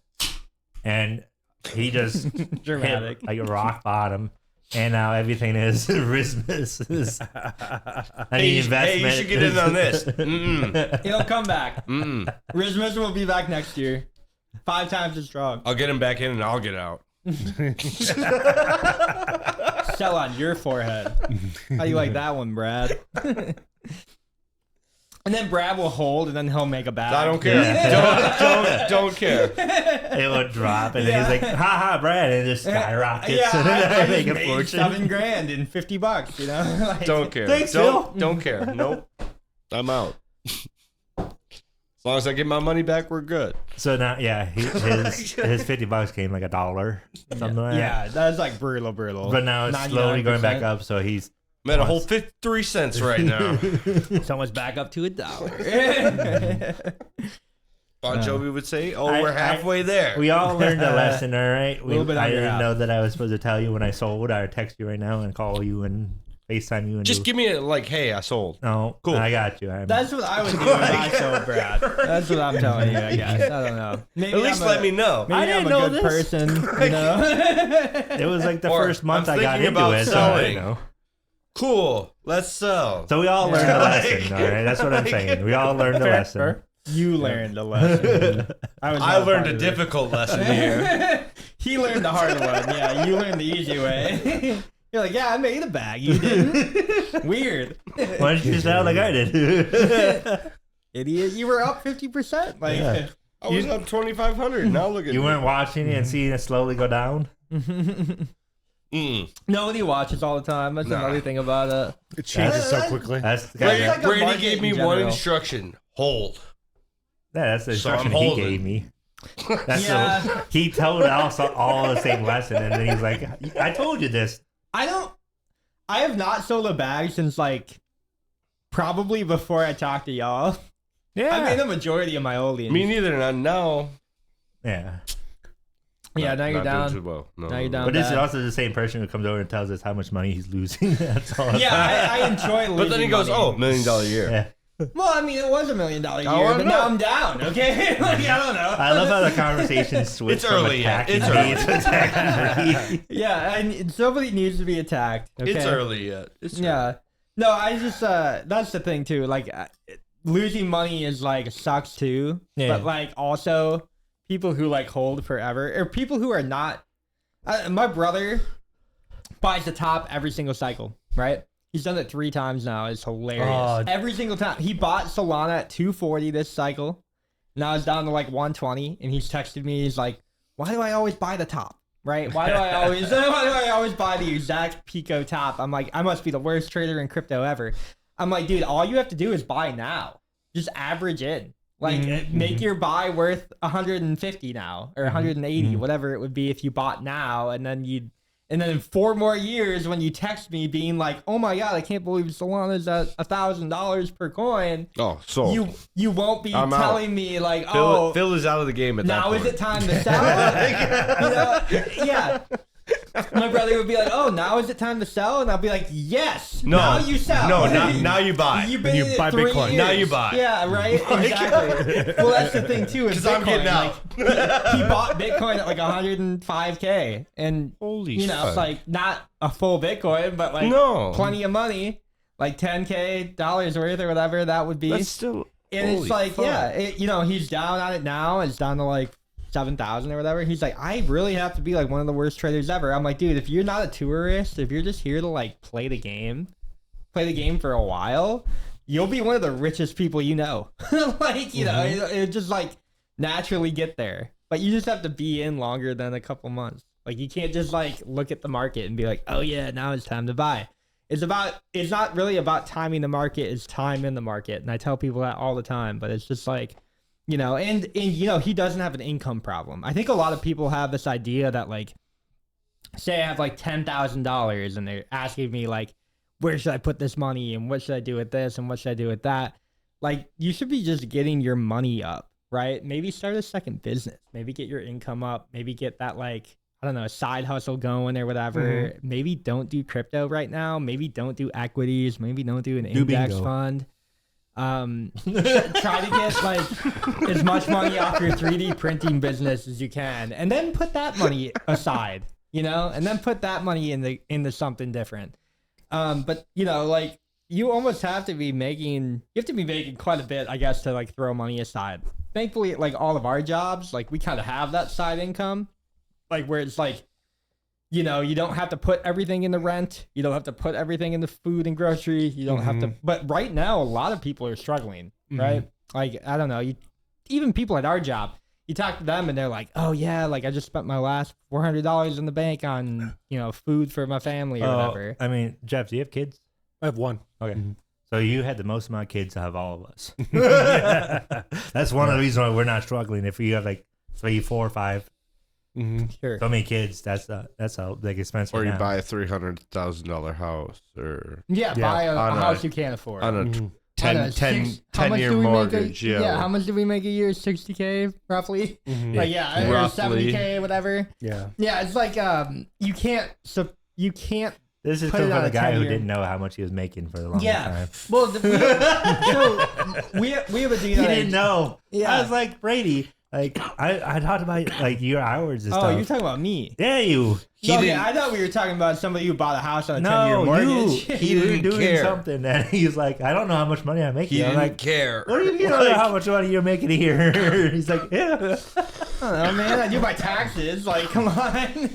and he just Dramatic. hit like a rock bottom. And now everything is Christmas. Hey, you should get in on this. He'll come back. Mm-mm. Rismus will be back next year. 5 times as strong. I'll get him back in and I'll get out. Sell on your forehead. How you like that one, Brad? And then Brad will hold, and then he'll make a bag. I don't care. Don't care. It would drop, and then he's like, "Ha ha, Brad!" And it just skyrockets. Yeah, and I make just a made fortune. $7,000 in $50. You know, like, Don't care. Thanks, Don't care. Nope. I'm out. As long as I get my money back, we're good. So now, yeah, his $50 came like $1, something like that. Yeah, that's like brutal. But now it's slowly going back 99%. up. So he's I'm at a whole 53 cents right now. It's almost back up to $1. Bon Jovi would say, I- we're halfway there. we all learned a lesson, all right. Little bit I under didn't half. know that I was supposed to tell you when I sold. I would text you right now and call you and FaceTime you and Just give me a, hey, I sold. no, Cool. I got you. That's what I would do if I sold Brad. That's what I'm telling you, I guess. I don't know. Maybe At least let me know. Maybe I I'm didn't a know good this. person, you know? It was like the Or, first month I'm I got thinking into about it, so I selling. didn't know. Cool. Let's sell. So we all learned a Like- lesson, all right? That's what I'm saying. We all learned a lesson. You learned a lesson. I not learned part a of it. difficult lesson here. He learned the hard one. Yeah, you learned the easy way. You're like, yeah, I made a bag. You didn't. Weird. Why didn't you sound like I did? Idiot. You were up 50%. Like, Yeah. I was up 2,500. Now look at You me. weren't watching it and seeing it slowly go down? nobody watches all the time. That's Nah. another thing about it. It changes so quickly. That's the Brady, kind like a of, Brady market gave me in one general. instruction. Hold. that's the So I'm instruction he holding. gave me. That's Yeah. he told us all the same lesson, and then he's like, I told you this. I have not sold a bag since like probably before I talked to y'all. Yeah. I made the majority of my audience. Me neither. Not now. Yeah. Yeah, now you're down. Well. No, now you're down. But this is bad. also the same person who comes over and tells us how much money he's losing. That's all. Yeah, I enjoy losing. But then he goes, money. "Oh, $1 million a year." Yeah. Well, I mean, it was $1 million a year, I but know. now I'm down. Okay, like I don't know. I love how the conversation switched It's from early yet. attacking It's me early. to attacking me. Yeah, and somebody needs to be attacked. Okay? It's early yet. It's Yeah. No, I just that's the thing too. Like losing money is like sucks too. Yeah. But like also people who like hold forever or people who are not. My brother buys the top every single cycle. Right. He's done it 3 times now. It's hilarious. Oh. Every single time. He bought Solana at 240 this cycle. Now it's down to like 120, and he's texted me. He's like, "Why do I always buy the top? Right? Why do I always buy the exact Pico top?" I'm like, I must be the worst trader in crypto ever. I'm like, dude, all you have to do is buy now. Just average in. Like, make your buy worth 150 now or 180, whatever it would be if you bought now, and then in 4 more years when you text me being like, "Oh my god, I can't believe Solana's at $1,000 per coin." Oh, so You won't be I'm telling me like, Phil, "Oh, Phil is out of the game at that now point. is it time to sell?" You know? Yeah. My brother would be like, "Oh, now is it time to sell?" And I'll be like, "Yes, No, now you sell." No, now you buy. You've been You in it buy 3 Bitcoin. years. Now you buy. Yeah, right. Exactly. Well, that's the thing too. Is 'Cause I'm Bitcoin, getting out. like, he bought Bitcoin at like 105K, and Holy you know, shit. it's like not a full Bitcoin, but like No. plenty of money, like $10K worth or whatever that would be. That's still. And holy it's like, fuck. yeah, you know, he's down on it now. It's down to like 7,000 or whatever. He's like, I really have to be like one of the worst traders ever. I'm like, dude, if you're not a tourist, if you're just here to like play the game for a while, you'll be one of the richest people you know. Like, you know, it just like naturally get there. But you just have to be in longer than a couple months. Like, you can't just like look at the market and be like, oh yeah, now it's time to buy. It's not really about timing the market, it's time in the market. And I tell people that all the time, but it's just like, you know, and you know, he doesn't have an income problem. I think a lot of people have this idea that like, say I have like $10,000 and they're asking me like, where should I put this money and what should I do with this and what should I do with that? Like, you should be just getting your money up, right? Maybe start a second business, maybe get your income up, maybe get that like, I don't know, a side hustle going or whatever. Maybe don't do crypto right now. Maybe don't do equities. Maybe don't do an index bingo. fund. Try to get like as much money off your 3D printing business as you can, and then put that money aside, you know, and then put that money into something different. But you know, like you almost have to be making quite a bit, I guess, to like throw money aside. Thankfully, like all of our jobs, like we kind of have that side income, like where it's like, you know, you don't have to put everything in the rent. You don't have to put everything in the food and groceries. You don't have to. But right now, a lot of people are struggling, right? Like, I don't know. Even people at our job, you talk to them and they're like, oh, yeah, like I just spent my last $400 in the bank on, you know, food for my family or whatever. I mean, Jeff, do you have kids? I have one. Okay. So you had the most amount of kids out of all of us. That's one of the reasons why we're not struggling. If you have like 3, 4, 5. Sure. So many kids, that's a big expense. Or right you now. buy a $300,000 house, or Yeah, buy a on a- house you can't afford. on a On a 10-year mortgage. Yeah, how much do we make a year? 60K roughly. Like or Roughly. 70K, whatever. Yeah. Yeah, it's like you can't. So you can't. This is put it from on the a guy who 10-year. didn't know how much he was making for the longest time. Well, we have a dude. He didn't know. Yeah. I was like, Brady, like I talked about like your hours and Oh, stuff. you're talking about me. Yeah, you. I thought we were talking about somebody who bought a house on a 10-year No, mortgage. you. He You were didn't doing care. something that he's like, I don't know how much money I'm making. he I'm didn't like, care. what do you mean? I don't know how much money you're making a year? He's like, yeah. I don't know, man. I do my taxes. Like, come on.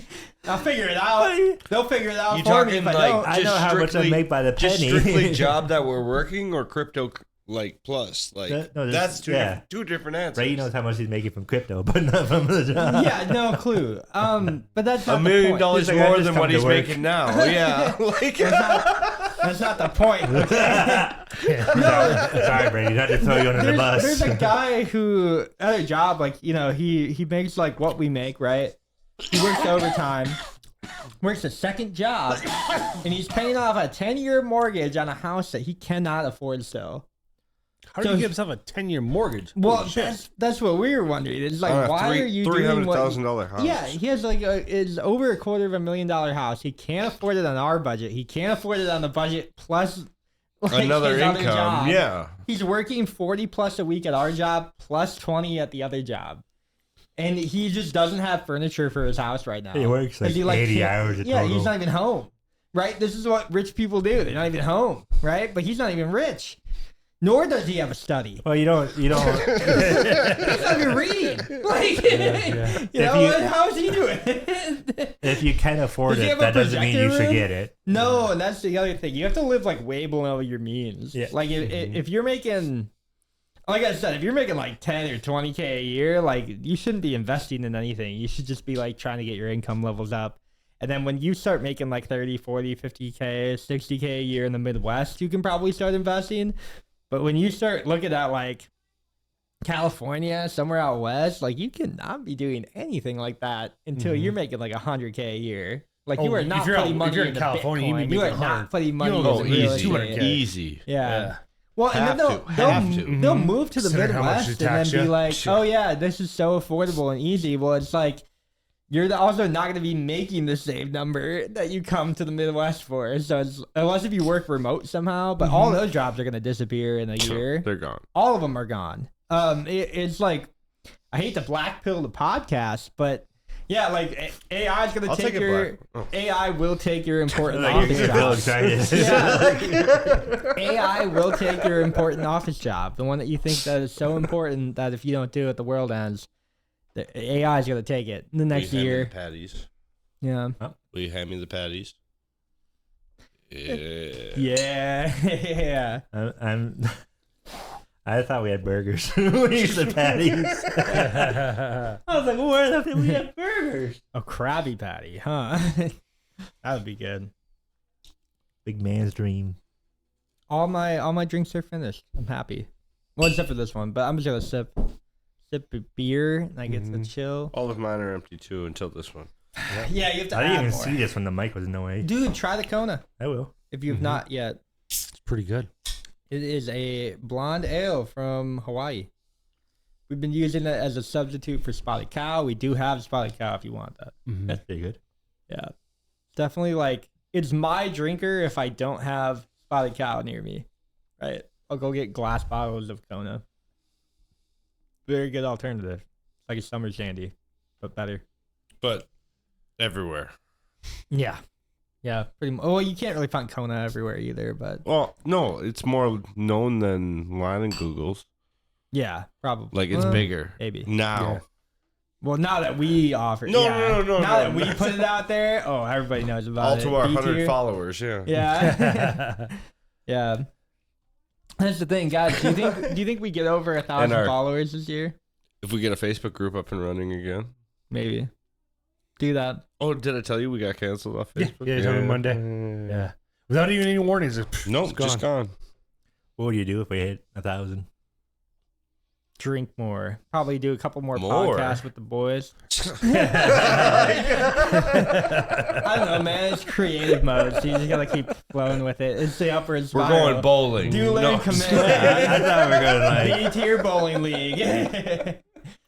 I'll figure it out. They'll figure it out You for me talking if I like don't. I know how much I make by the just penny. strictly job that we're working, or crypto like plus? Like No, that's yeah. two different answers. Brady knows how much he's making from crypto, but not from the job. Yeah, no clue. But that's not $1 million the point. He's like, I more just than come what to he's work. making now. Yeah, like That's not the point. Okay? Sorry, Brady, not to throw you under the bus. There's a guy who at a job, like, you know, he makes like what we make, right? He works overtime, works a second job, and he's paying off a 10-year mortgage on a house that he cannot afford still. How did he give himself a 10-year mortgage? Well, that's what we were wondering. It's like, why are you doing what? $300,000 house. Yeah, he has like it's over $250,000 house. He can't afford it on our budget. He can't afford it on the budget plus like, another his income. other job. Yeah. He's working 40 plus a week at our job, plus 20 at the other job. And he just doesn't have furniture for his house right now. He works like 80 hours a total. Yeah, he's not even home. Right? This is what rich people do. They're not even home. Right? But he's not even rich. Nor does he have a study. Well, you don't. He's not even reading. Like, you know, how is he doing? If you can afford it, that doesn't mean you should get it. No, and that's the other thing. You have to live like way below your means. Yeah. Like if you're making, like I said, if you're making like 10 or 20K a year, like you shouldn't be investing in anything. You should just be like trying to get your income levels up. And then when you start making like 30, 40, 50K, 60K a year in the Midwest, you can probably start investing. But when you start looking at like California, somewhere out west, like you cannot be doing anything like that until you're making like 100K a year. Like you are not putting money into California, Bitcoin. You are not putting money into real easy. estate. Easy. Yeah. Well, and then they'll move to the Midwest and then be like, oh yeah, this is so affordable and easy. Well, it's like you're also not going to be making the same number that you come to the Midwest for. So it's, unless if you work remote somehow, but all those jobs are going to disappear in a year. They're gone. All of them are gone. It's like, I hate to black pill the podcast, but yeah, like AI is going to take your AI will take your important office job. Yeah. AI will take your important office job, the one that you think that is so important that if you don't do it, the world ends. The AI is going to take it the next year. Patties. Yeah. Will you hand me the patties? Yeah. Yeah. I thought we had burgers. We used the patties. I was like, where the hell we have burgers? A Krabby Patty, huh? That would be good. Big man's dream. All my drinks are finished. I'm happy. Well, except for this one, but I'm just gonna sip beer and I get to chill. All of mine are empty too until this one. Yeah, you have to. I didn't even more. see this when the mic was in the way. Dude, try the Kona I will. if you've not yet. It's pretty good. It is a blonde ale from Hawaii. We've been using it as a substitute for Spotted Cow. We do have Spotted Cow if you want that. That's pretty good. Yeah. Definitely like, it's my drinker if I don't have Spotted Cow near me. Right? I'll go get glass bottles of Kona. Very good alternative. Like a summer shandy, but better. But everywhere. Yeah. Yeah, pretty much. Well, you can't really find Kona everywhere either, but Well, no, it's more known than Line and Google's. yeah, probably. Like it's bigger. Maybe. Now. Yeah. Well, now that we offer No. Now that we put it out there, oh, everybody knows about All it. to our B 100 tier. followers, yeah. Yeah. Yeah. That's the thing, guys. Do you think we get over 1,000 followers this year? If we get a Facebook group up and running again. Maybe. Do that. Oh, did I tell you we got canceled off Facebook? Yeah, you told me Monday. Yeah. Without even any warnings. Nope, just gone. What would you do if we hit 1,000? Drink more. Probably do a couple more podcasts with the boys. I don't know, man. It's creative mode, so you just gotta keep flowing with it. It's the upward spiral. We're going bowling. Dueling command. I thought we were going to like... B-tier bowling league.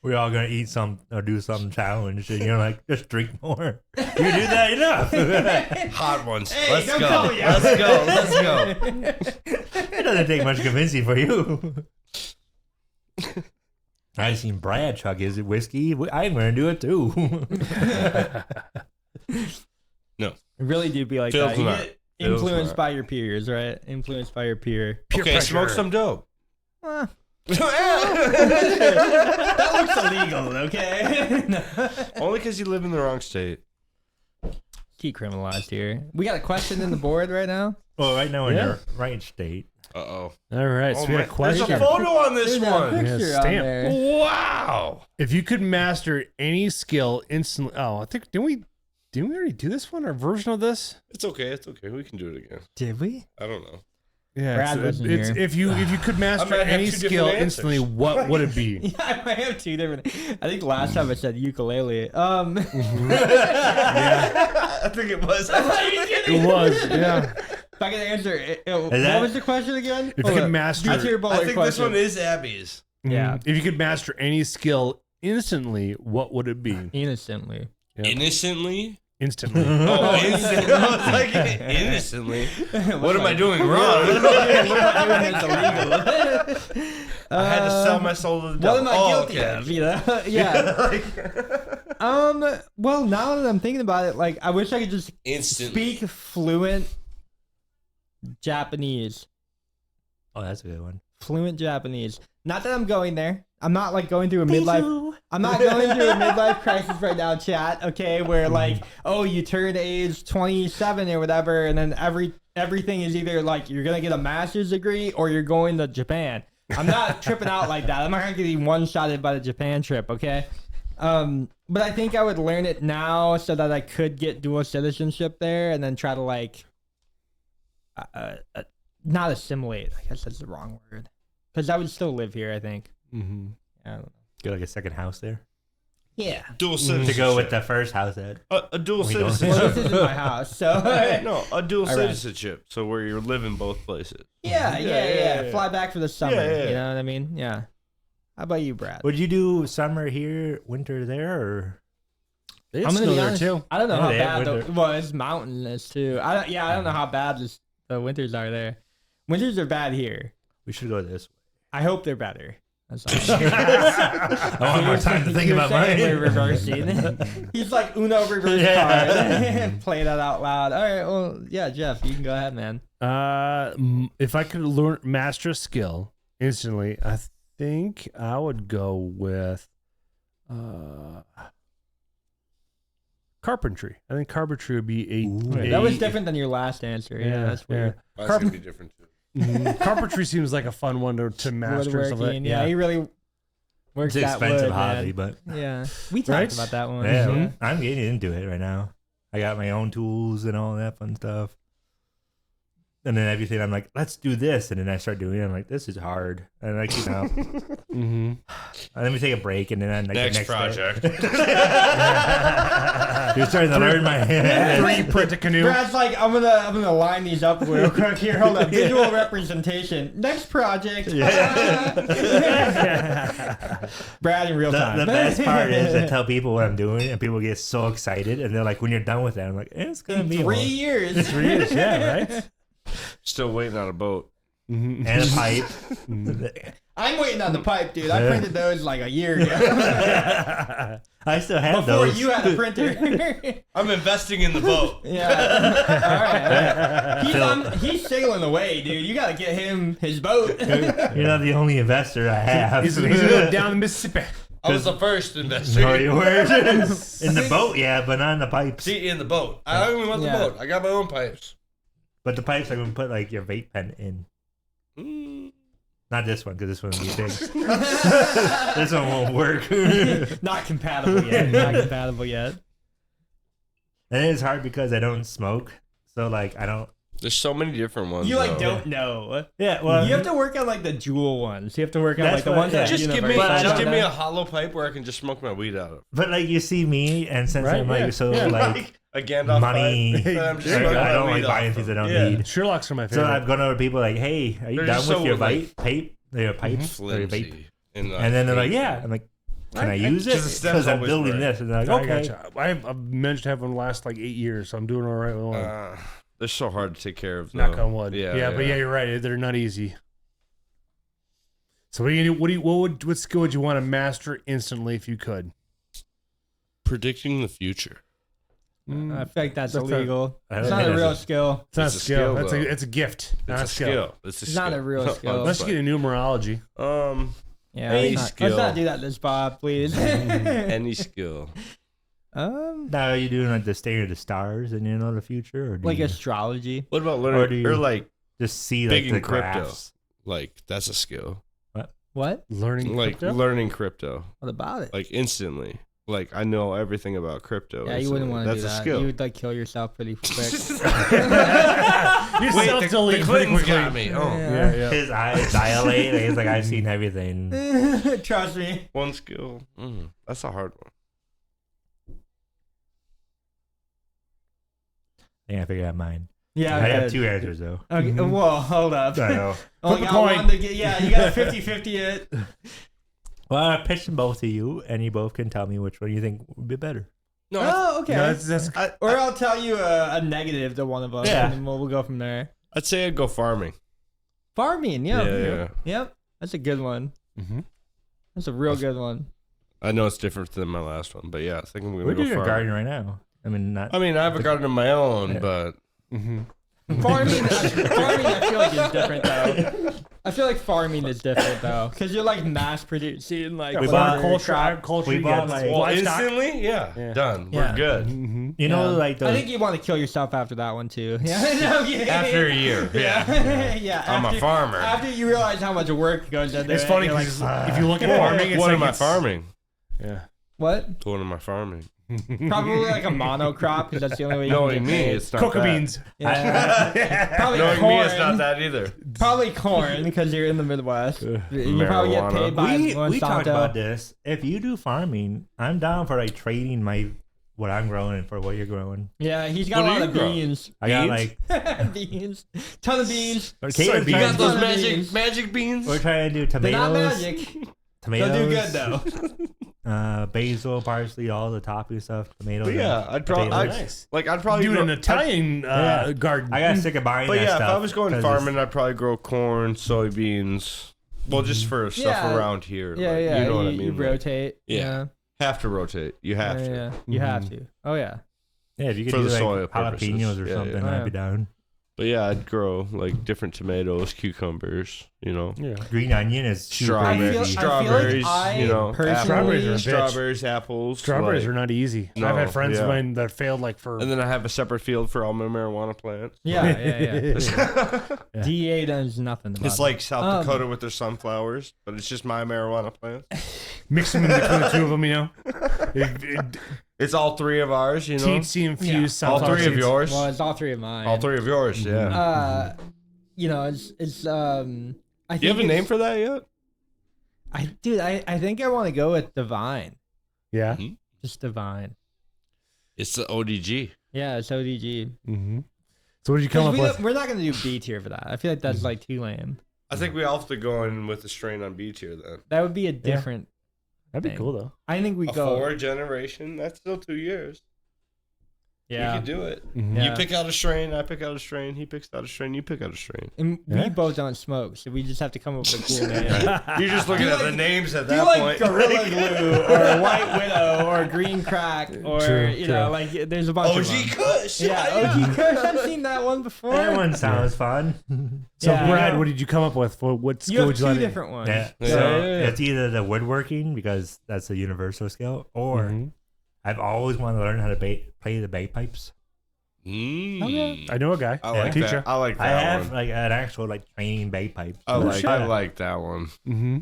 We're all going to eat some or do some challenge. And you're like, just drink more. You do that enough. Hot ones. Hey, Let's don't go. call me out. Let's go. It doesn't take much convincing for you. I seen Brad chug his whiskey. I'm going to do it too. No. It really do be like Feels that. You not. get Feels influenced not. by your peers, right? Influenced by your peer. Okay, smoke some dope. That looks illegal, okay? Only because you live in the wrong state. Decriminalized here. We got a question in the board right now. Well, right now in your right state. Uh-oh. All right, so we got a There's question. a photo on this There's a one. picture Yeah, on stamp. there. Wow. If you could master any skill instantly, I think didn't we already do this one? Our version of this? It's okay. We can do it again. Did we? I don't know. Yeah, Brad wasn't here. if you could master might have any two different skill answers. instantly, what would it be? Yeah, I have two different. I think last time I said ukulele. I think it was. It was, yeah. If I can answer it, what was the question again? If you could master, I think this one is Abby's. Yeah. If you could master any skill instantly, what would it be? Innocently. Yep. Innocently? Instantly. Oh, instantly. I was like, innocently. What am I doing wrong? What am I doing that's illegal? I had to sell my soul to the devil. What am I guilty of? You know? Yeah. Well, now that I'm thinking about it, like, I wish I could just Instantly. speak fluent Japanese. Oh, that's a good one. Fluent Japanese. Not that I'm going there. I'm not like going through a midlife. I'm not going through a midlife crisis right now, chat. Okay, where like, oh, you turn age 27 or whatever, and then everything is either like you're gonna get a master's degree or you're going to Japan. I'm not tripping out like that. I'm not gonna get even one-shotted by the Japan trip. Okay. But I think I would learn it now so that I could get dual citizenship there, and then try to like, not assimilate. I guess that's the wrong word, because I would still live here. I think. Mm-hmm. I don't know. Get like a second house there. Yeah. Dual citizenship. To go with the first house that. A dual We don't. Well, citizenship. this isn't my house, so. No, a dual All right. citizenship. So where you're living both places. Yeah. Fly back for the summer. Yeah. You know what I mean? Yeah. How about you, Brad? Would you do summer here, winter there, or? I'm I'm gonna be there honest. too. I don't know Yeah, how they have bad. winter. Well, it's mountainous too. I don't know how bad the winters are there. Winters are bad here. We should go this way. I hope they're better. That's all. I want more time to think You're about saying mine. We're reversing. He's like Uno reverse card. Play that out loud. All right. Well, yeah, Jeff, you can go ahead, man. If I could master a skill instantly, I think I would go with carpentry. I think carpentry would be a That was different than your last answer. Yeah, that's weird. That's gonna be different too. Carpentry seems like a fun one to master. and stuff like- Woodworking. Yeah, he really works It's that expensive wood, hobby, man. but Yeah, we talked Right? about that one. yeah, Yeah. I'm getting into it right now. I got my own tools and all that fun stuff. And then everything, I'm like, let's do this. And then I start doing it. I'm like, this is hard. And I keep out. Mm-hmm. Let me take a break. And then I'm like, Next the next project. You're starting to learn my hand. 3D print a canoe. Brad's like, I'm gonna line these up real quick here. Hold on, visual representation. Next project. Brad in real time. The best part is I tell people what I'm doing, and people get so excited. And they're like, when you're done with that, I'm like, it's going to be 3 years. 3 years, yeah, right? Still waiting on a boat. Mm-hmm. and a pipe. I'm waiting on the pipe, dude. I printed those like a year ago. I still have Before those. you had a printer. I'm investing in the boat. Yeah. All right. He's sailing away, dude. You gotta get him his boat. You're not the only investor I have. He's gonna go down the Mississippi. I was the first investor. No, you weren't. In the boat, yeah, but not in the pipes. See, in the boat. I don't even want the Yeah. boat. I got my own pipes. But the pipes are going to put like your vape pen in. Mm. Not this one, because this one will be big. This one won't work. Not compatible yet. Not compatible yet. And it's hard because I don't smoke. So, like, I don't. There's so many different ones. You like though. don't know. Yeah, well. You have to work on like the jewel ones. You have to work on That's like the what- ones that Just give me, universe- just give me a hollow pipe where I can just smoke my weed out of. But, like, you see me, and since Right, I'm like, yeah, so, yeah. like, A Gandalf money. pipe. that I'm just I smoking my don't like weed buying off things of. I don't Yeah, need. Sherlock's are my So favorite. I've gone over to people like, hey, are you They're done just with so, your like, your pipes? Or your vape? Flimsy. And And then they're like, yeah. I'm like, can I use it? Because the stem's Because I'm always building right. this. And they're like, I okay. gotcha. I've managed to have one last like 8 years, so I'm doing all right with one. They're so hard to take care of. Knock though. on wood. Yeah, But yeah, you're right. They're not easy. So what skill would you want to master instantly if you could? Predicting the future. I feel like that's That's illegal. I don't It's not think a that's real a- skill. It's not a It's a skill. skill, That's though. it's a gift, not It's a a skill. skill. It's a It's skill. not a real skill. Let's get a numerology. Yeah, Any let's skill. not do that this Bob, please. Any skill. Now, are you doing like the state of the stars and you know the future? Or do like you astrology. What about Or do learning you- or like just see big like the in crypto? graphs? Like that's a skill. What? Learning Like crypto? learning crypto. What about it? Like instantly. Like I know everything about crypto. Yeah, you wouldn't instantly. want to do That's that. a skill. You would like kill yourself pretty quick. You Wait, self-delete the pretty Clintons quickly. got me. Oh, Yeah. His eyes dilate. And he's like, I've seen everything. Trust me. one skill. That's a hard one. Yeah, I figured out mine. Yeah, I have 2 answers though. Okay, well, hold up. I know. Only Flip a got coin. one to get, yeah, you got a 50-50 it. Well, I pitched them both to you, and you both can tell me which one you think would be better. No, Oh, okay. No, that's Or I'll tell you a negative to one of us, Yeah. and then we'll go from there. I'd say I'd go farming. Farming, yeah. Yeah. Yep. That's a good one. mm-hmm. That's a real good one. I know it's different than my last one, but yeah, I think I'm We're gonna go doing a farming. garden right now. I mean, not. I mean, I have a garden of my own, Yeah. but Farming, I feel like is different though. I feel like farming is different though, because you're like mass producing, like We whatever bought culture, crop. agriculture. we You bought, got like- well, livestock. instantly, Yeah. done. Yeah. We're good. Mm-hmm. you know, like I those. think you want to kill yourself after that one too. Yeah, After a year, yeah. yeah. I'm a farmer. After you realize how much work goes into It's it, funny you're like, because if you look at farming, it's What like am I it's- farming? Yeah. what? What am I farming? Probably like a monocrop because that's the only way you Knowing can me, get paid. it's not Cocoa that. beans. Yeah. Probably Knowing corn. me, it's not that either. Probably corn because you're in the Midwest. You probably get Marijuana. paid by we Monsanto. talked about this. If you do farming, I'm down for like trading what I'm growing for what you're growing. Yeah, he's got What a do lot you of grow? beans. I got Beans? like Beans. Ton of beans. Caleb's You trying got to those those Ton of beans. magic beans? We're trying to do They're not tomatoes. magic. Tomatoes. They'll do good though. Basil, parsley, all the topping stuff. Tomatoes. But yeah, I'd probably potatoes. I'd probably Doing grow, an Italian Yeah. garden. I got sick of buying But that yeah, stuff. if I was going 'cause farming, I'd probably grow corn, soybeans. Well, just for stuff Yeah. around here. Yeah, like, yeah. You know what I You mean? Like, rotate. Yeah. have to rotate. You have Yeah, to. yeah. You have to. Oh yeah. Yeah, if you could For do the like soil jalapenos purposes. or Yeah, something, yeah. I'd be down. But yeah, I'd grow like different tomatoes, cucumbers, you know. Yeah. Green onion is super Strawberries, easy. strawberries, I you know, personally- Strawberries are a bitch. strawberries, apples. Strawberries like- are not easy. No, I've had friends yeah. of mine that failed like for. And then I have a separate field for all my marijuana plants. Yeah, yeah. Yeah. DEA does nothing about It's like South Um, Dakota with their sunflowers, but it's just my marijuana plants. Mix them in between the two of them, you know. It's all three of ours, you know. THC infused All sunflower three of seeds. it. yours. Well, it's all three of mine. All three of yours, yeah. You know, it's I think Do you have a it's- name for that yet? I think I want to go with Divine. Yeah. Just Divine. It's the ODG. Yeah, it's ODG. Mm-hmm. So what did you come up with? We're not gonna do B tier for that. I feel like that's Mm-hmm. like too lame. I think we all have to go in with the strain on B tier then. That would be a different. That'd be thing. cool though. I think we A go. 4 generation, that's still 2 years. Yeah. You can do it. Mhm. Yeah. You pick out a strain, I pick out a strain, he picks out a strain, you pick out a strain. And Yeah. we both don't smoke, so we just have to come up with a cool name. You're just looking Do at like- the names at Do that like point. Gorilla Glue or White Widow or Green Crack or True, you know, like there's a bunch of them. OG Kush. Yeah, OG Kush. I've seen that one before. That one sounds fun. So Yeah. Brad, what did you come up with? What You skill have would you two like? different ones. Yeah. Yeah. So Yeah. it's either the woodworking because that's a universal skill, or Mhm. I've always wanted to learn how to play the bagpipes. Mm. I know a guy. I like teacher. that. I like I that have one. like an actual like training bagpipes. I like shit. I like that one. Mm-hmm.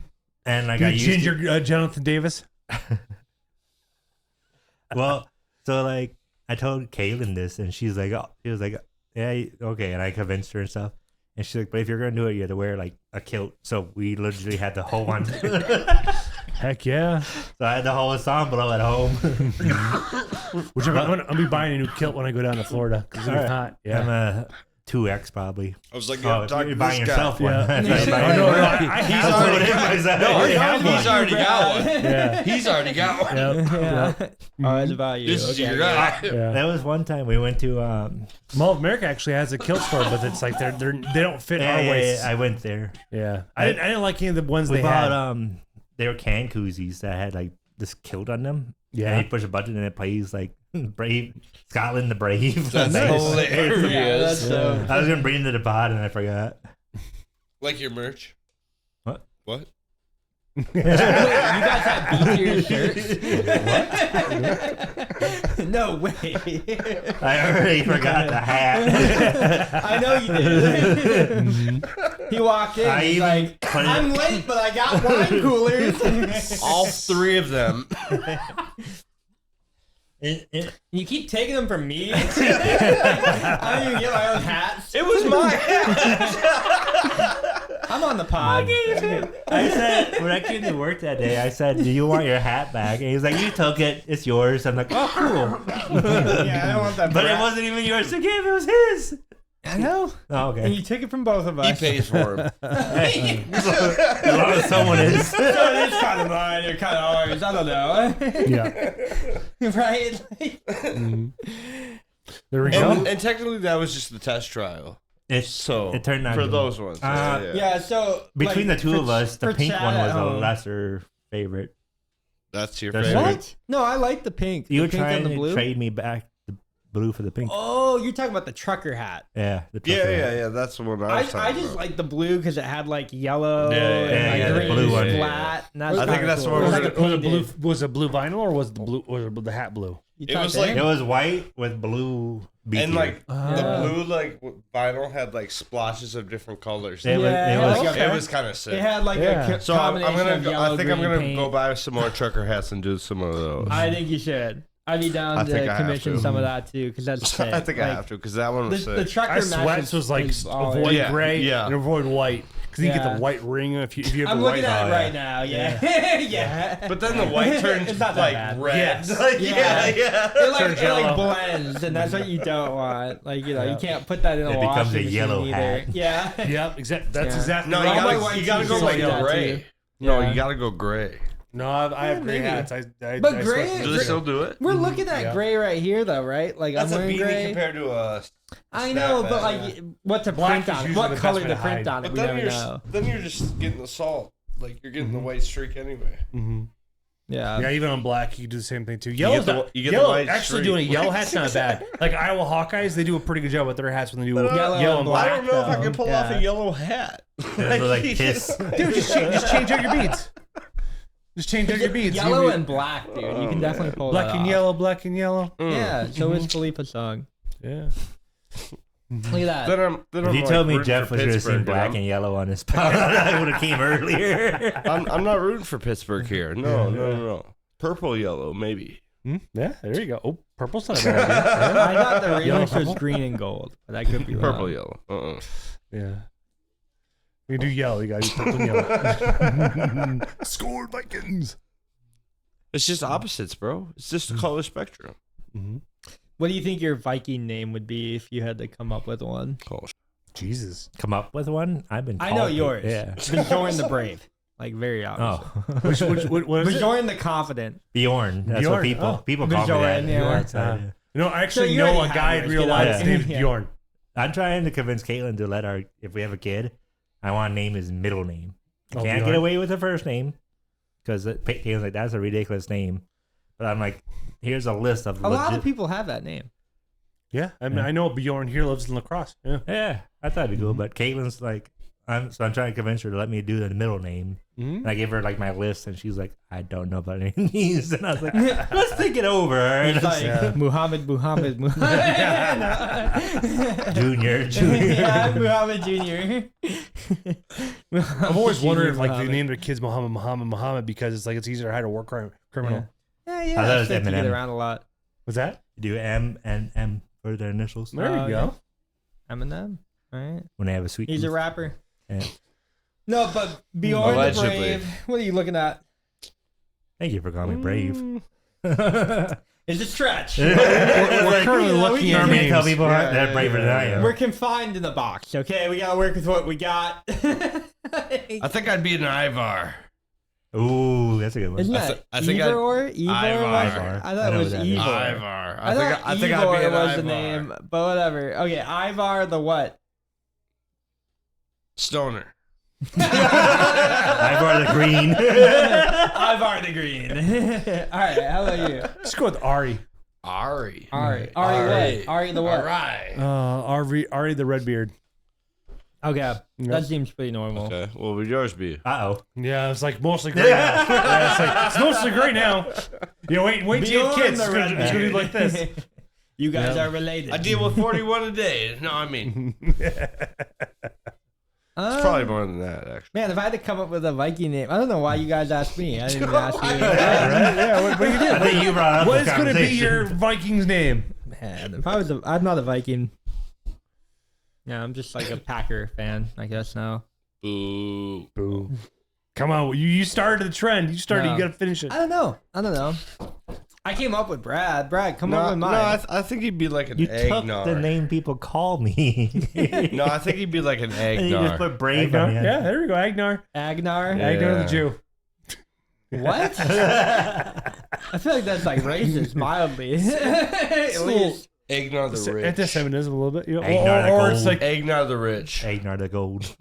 And like I You used Ginger Jonathan Davis. well, so like I told Kaylin this, and she was like, yeah, okay, and I convinced her and stuff. And she's like, but if you're gonna do it, you have to wear like a kilt. So we literally had the whole one. So Heck yeah. I had the whole ensemble at home. Which I'm gonna be buying a new kilt when I go down to Florida. 'Cause it's gonna be Alright. hot. Yeah. I'm a 2X probably. I was like, Oh, yeah, if talk you're to buying this yourself guy. one. Yeah. That's what I'm Oh, no, buying. no, He's That's what already it is. No, I have he's one. already got one. Yeah. He's already got one. Yep. Yeah. Yep. Oh, it's about you. This is Okay. your guy. Yeah. That was one time we went to Mall of America actually has a kilt store, but it's like they don't fit our waists. I went there. Yeah. I didn't like any of the ones We they bought had. they were can koozies that had like this kilt on them. Yeah. And you push a button and it plays like Brave Scotland the Brave. That's hilarious. Yeah, that's so. I was gonna bring it to the pod and I forgot. Like your merch. What? What? You guys have B tier shirts? No way. I already forgot the hat. I know you did. He walked in. I He's even like, put it- I'm late, but I got wine coolers. All 3 of them. You keep taking them from me. I don't even get my own hats. It was my hat. I'm on the pod. I said when I came to work that day, I said, "Do you want your hat back?" And he was like, "You took it. It's yours." I'm like, "Oh, cool." Yeah, I don't want that. But it brat. wasn't even yours to give. It was his. I know. Oh, And okay. you took it from both of us. He pays for him. As long as someone is. So it is kind of mine or kind of ours. I don't know. Yeah. Right? There we go. And technically, that was just the test trial. It turned out for good. those ones. Yeah, so Between like, the two of us, the for pink Chad one at was a home- lesser favorite. That's your That's favorite. What? No, I like the pink. You The were pink trying and the to blue. trade me back the blue for the pink. Oh, you're talking about the trucker hat. Yeah. The Yeah, trucker yeah, hat. yeah. That's the one I was I talking just about. like the blue because it had like yellow Yeah, and yeah, like yeah, the green blue one. flat. And that's I think kinda that's the cool. one It we're was like a Was it painted. blue? Was it blue vinyl or was the hat blue? You It talked was to like- him? It was white with blue beaky. And like Yeah. the blue like vinyl had like splotches of different colors. It was- Yeah, it was- like a- It was kind of sick. It had like Yeah. a So I'm combination gonna. of yellow, I think I'm green gonna paint. go buy some more trucker hats and do some of those. I think you should. I'd be I down think I to have commission to. some of that too, because that's sick. I think I have to because that one was The sick. trucker Our sweats was like always- avoid Yeah, gray yeah. and avoid white because you get Yeah. the white ring if you have I'm the looking white. at it yeah. right now. Yeah, yeah. But then the white turns It's not that like bad. red. Yes. Like, Yeah. yeah. It Turns like yellow. blends, and that's what you don't want. Like you Yeah. can't put that in a It becomes washing a yellow machine either. hat. Yeah. Yep, exactly. That's Yeah. exactly. No, right. All my you white gotta go t-shirts like like that, gray. too. No, Yeah. you gotta go gray. No, I have gray maybe. hats. I But I gray- sweat Do from they still do it? We're looking at Yeah. gray right here, though, right? Like That's I'm a wearing beanie gray. compared to a. I know, but snapback, like, yeah. what to Black print is on? usually What the best color way to to print hide. on it? But We then never know. you're just getting the salt. Like you're getting the white streak anyway. Mm-hmm. Yeah. Yeah, even on black, you can do the same thing too. Yellow's the- not, you get the yellow, white actually streak. doing a yellow hat's not bad. Like Iowa Hawkeyes, they do a pretty good job with their hats when they do But, yellow, Yellow and and black. I don't know if I though. can pull off Yeah. a yellow hat. It was like piss. Dude, just change out your beads. Just change out your beads. Yellow and black, dude. You can definitely pull black that and off. yellow, black and yellow. Yeah. So is Felipe's song. Yeah. Look at that. Then I'm If you told me Jeff was going to sing black and yellow on his spot, I would have came earlier. I'm not rooting for Pittsburgh here. No. Purple, yellow, maybe. Yeah, there you go. Oh, purple's not a bad idea. I thought the Yellow, remix was purple? green and gold, but I could be wrong. Purple, yellow. Yeah. You do yellow. You got to do purple and yellow. Scored Vikings. It's just opposites, bro. It's just the color spectrum. Mm-hmm. What do you think your Viking name would be if you had to come up with one? Oh, Jesus. Come up with one? I've been I know called it. yours. Yeah. Bjorn the Brave. Like, very obvious. Oh. What is it? Bjorn the Confident. Bjorn. That's Bjorn, what people oh. people call me that. Bjorn, yeah. Bjorn, so, yeah. You know, I actually So you know a already guy have in yours. real Get life. out. His name's Yeah. Bjorn. I'm trying to convince Caitlin to let our, if we have a kid, I want to name his middle name. I Oh, can't Bjorn? get away with the first name because Caitlin's like, that's a ridiculous name. But I'm like, here's a list of A lot of people have that name. Yeah, I mean, Yeah. I know Bjorn here lives in lacrosse. Yeah. Yeah, I thought it'd be cool. But Caitlin's like, I'm trying to convince her to let me do the middle name. Mm-hmm. And I gave her like my list, and she's like, I don't know about any of these. And I was like, let's think it over. And It's I was like Muhammad. Junior. Yeah, Muhammad Jr. I've always wondered if like they Muhammad. named their kids Muhammad because it's like it's easier to hide a war criminal. Yeah, I yeah. thought it was I think you get Eminem. around a lot. What's that? Do M and M for their initials There Oh, you go. Eminem. All right. when they have a sweet. He's a tooth. rapper. Yeah. No, but Bjorn the Allegedly. Brave. What are you looking at? Thank you for calling me brave. It's a stretch. We're currently You know, looking we at I can- mean, tell names. people Yeah, they're yeah, braver than I am. We're confined in the box, okay? We gotta work with what we got. I think I'd be an Ivar. Ooh, that's a good one. Isn't I that th- I think Ivor? Ivar. I thought I it know was what that is. Ivor. Ivar. I think I'd be an was Ivar. the name, but whatever. Okay, Ivar the what? Stoner. I brought the green. Ivar the Green. All right, how about you? Let's go with Ari. Ari. Ari what? Ari the what? Alright. Ari the Redbeard. Okay, that seems pretty normal. Okay. What would yours be? Uh-oh. Yeah, it's like mostly gray now. Yeah, it's like it's mostly gray now. You know, wait till you Bjorn have kids. the It's gonna Redbeard. be like this. You guys Yeah. are related. I deal with 41 a day. No, I mean, it's probably more than that, actually. Man, if I had to come up with a Viking name, I don't know why you guys asked me. I didn't even ask you. Right? Yeah, what do you do? I think you brought up What the is going to be conversation. your Vikings name? Man, if I was I'm not a Viking. Yeah, I'm just like a Packer fan, I guess now. Boo. Boo. Come on, you started the trend. You started. No. You got to finish it. I don't know. I came up with Brad. Brad, come up with mine. No, I think he'd be like an You took eggnog. the name people call me. No, I think he'd be like an And you just eggnog. put brave Agnar. on it. Yeah, there we go. Agnar. Agnar? Yeah. Agnar the Jew. What? I feel like that's like racist, mildly. At least. Eggnog the rich. Anti-Semitism a little bit. You know, Agnar the or it's gold. like, Eggnog the rich. Agnar the gold.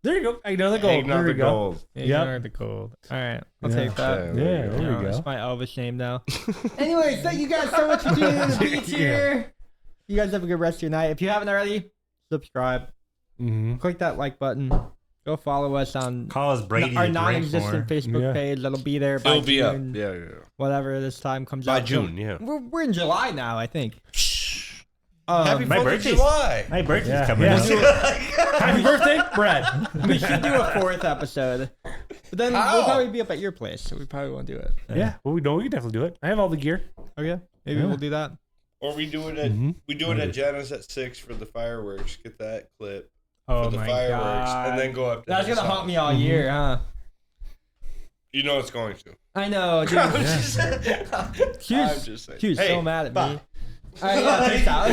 there you go. Agnar the gold. Eggnog There the we go. gold. Agnar the gold. All right, I'll Yeah. take that. Okay, Yeah, there you there go. we go. It's my Elvis name now. Anyways, thank you guys so much for tuning in to the beach here. You guys have a good rest of your night. If you haven't already, subscribe. Mm-hmm. Click that like button. Go follow us on Call us Brady our to drink non-existent more. Facebook Yeah. page. That'll be there by It'll be up. June, Yeah. whatever this time comes By out. June, yeah. We're in July now, I think. Happy my 4th of birthday's- July. My birthday's Yeah. coming Yeah. up. Happy birthday, Brad. We should do a 4th episode, but then we'll How? probably be up at your place, so we probably won't do it. Yeah, well, we can definitely do it. I have all the gear. Okay, maybe Yeah. we'll do that. Or we do it at Janice at 6 for the fireworks. Get that clip Oh for the my fireworks, god, and then go up. To that's his gonna house. haunt me all year, huh? You know it's going to. I know, dude. I'm just She was, saying. she was Hey, so mad at bye. me. All right, yeah, peace out.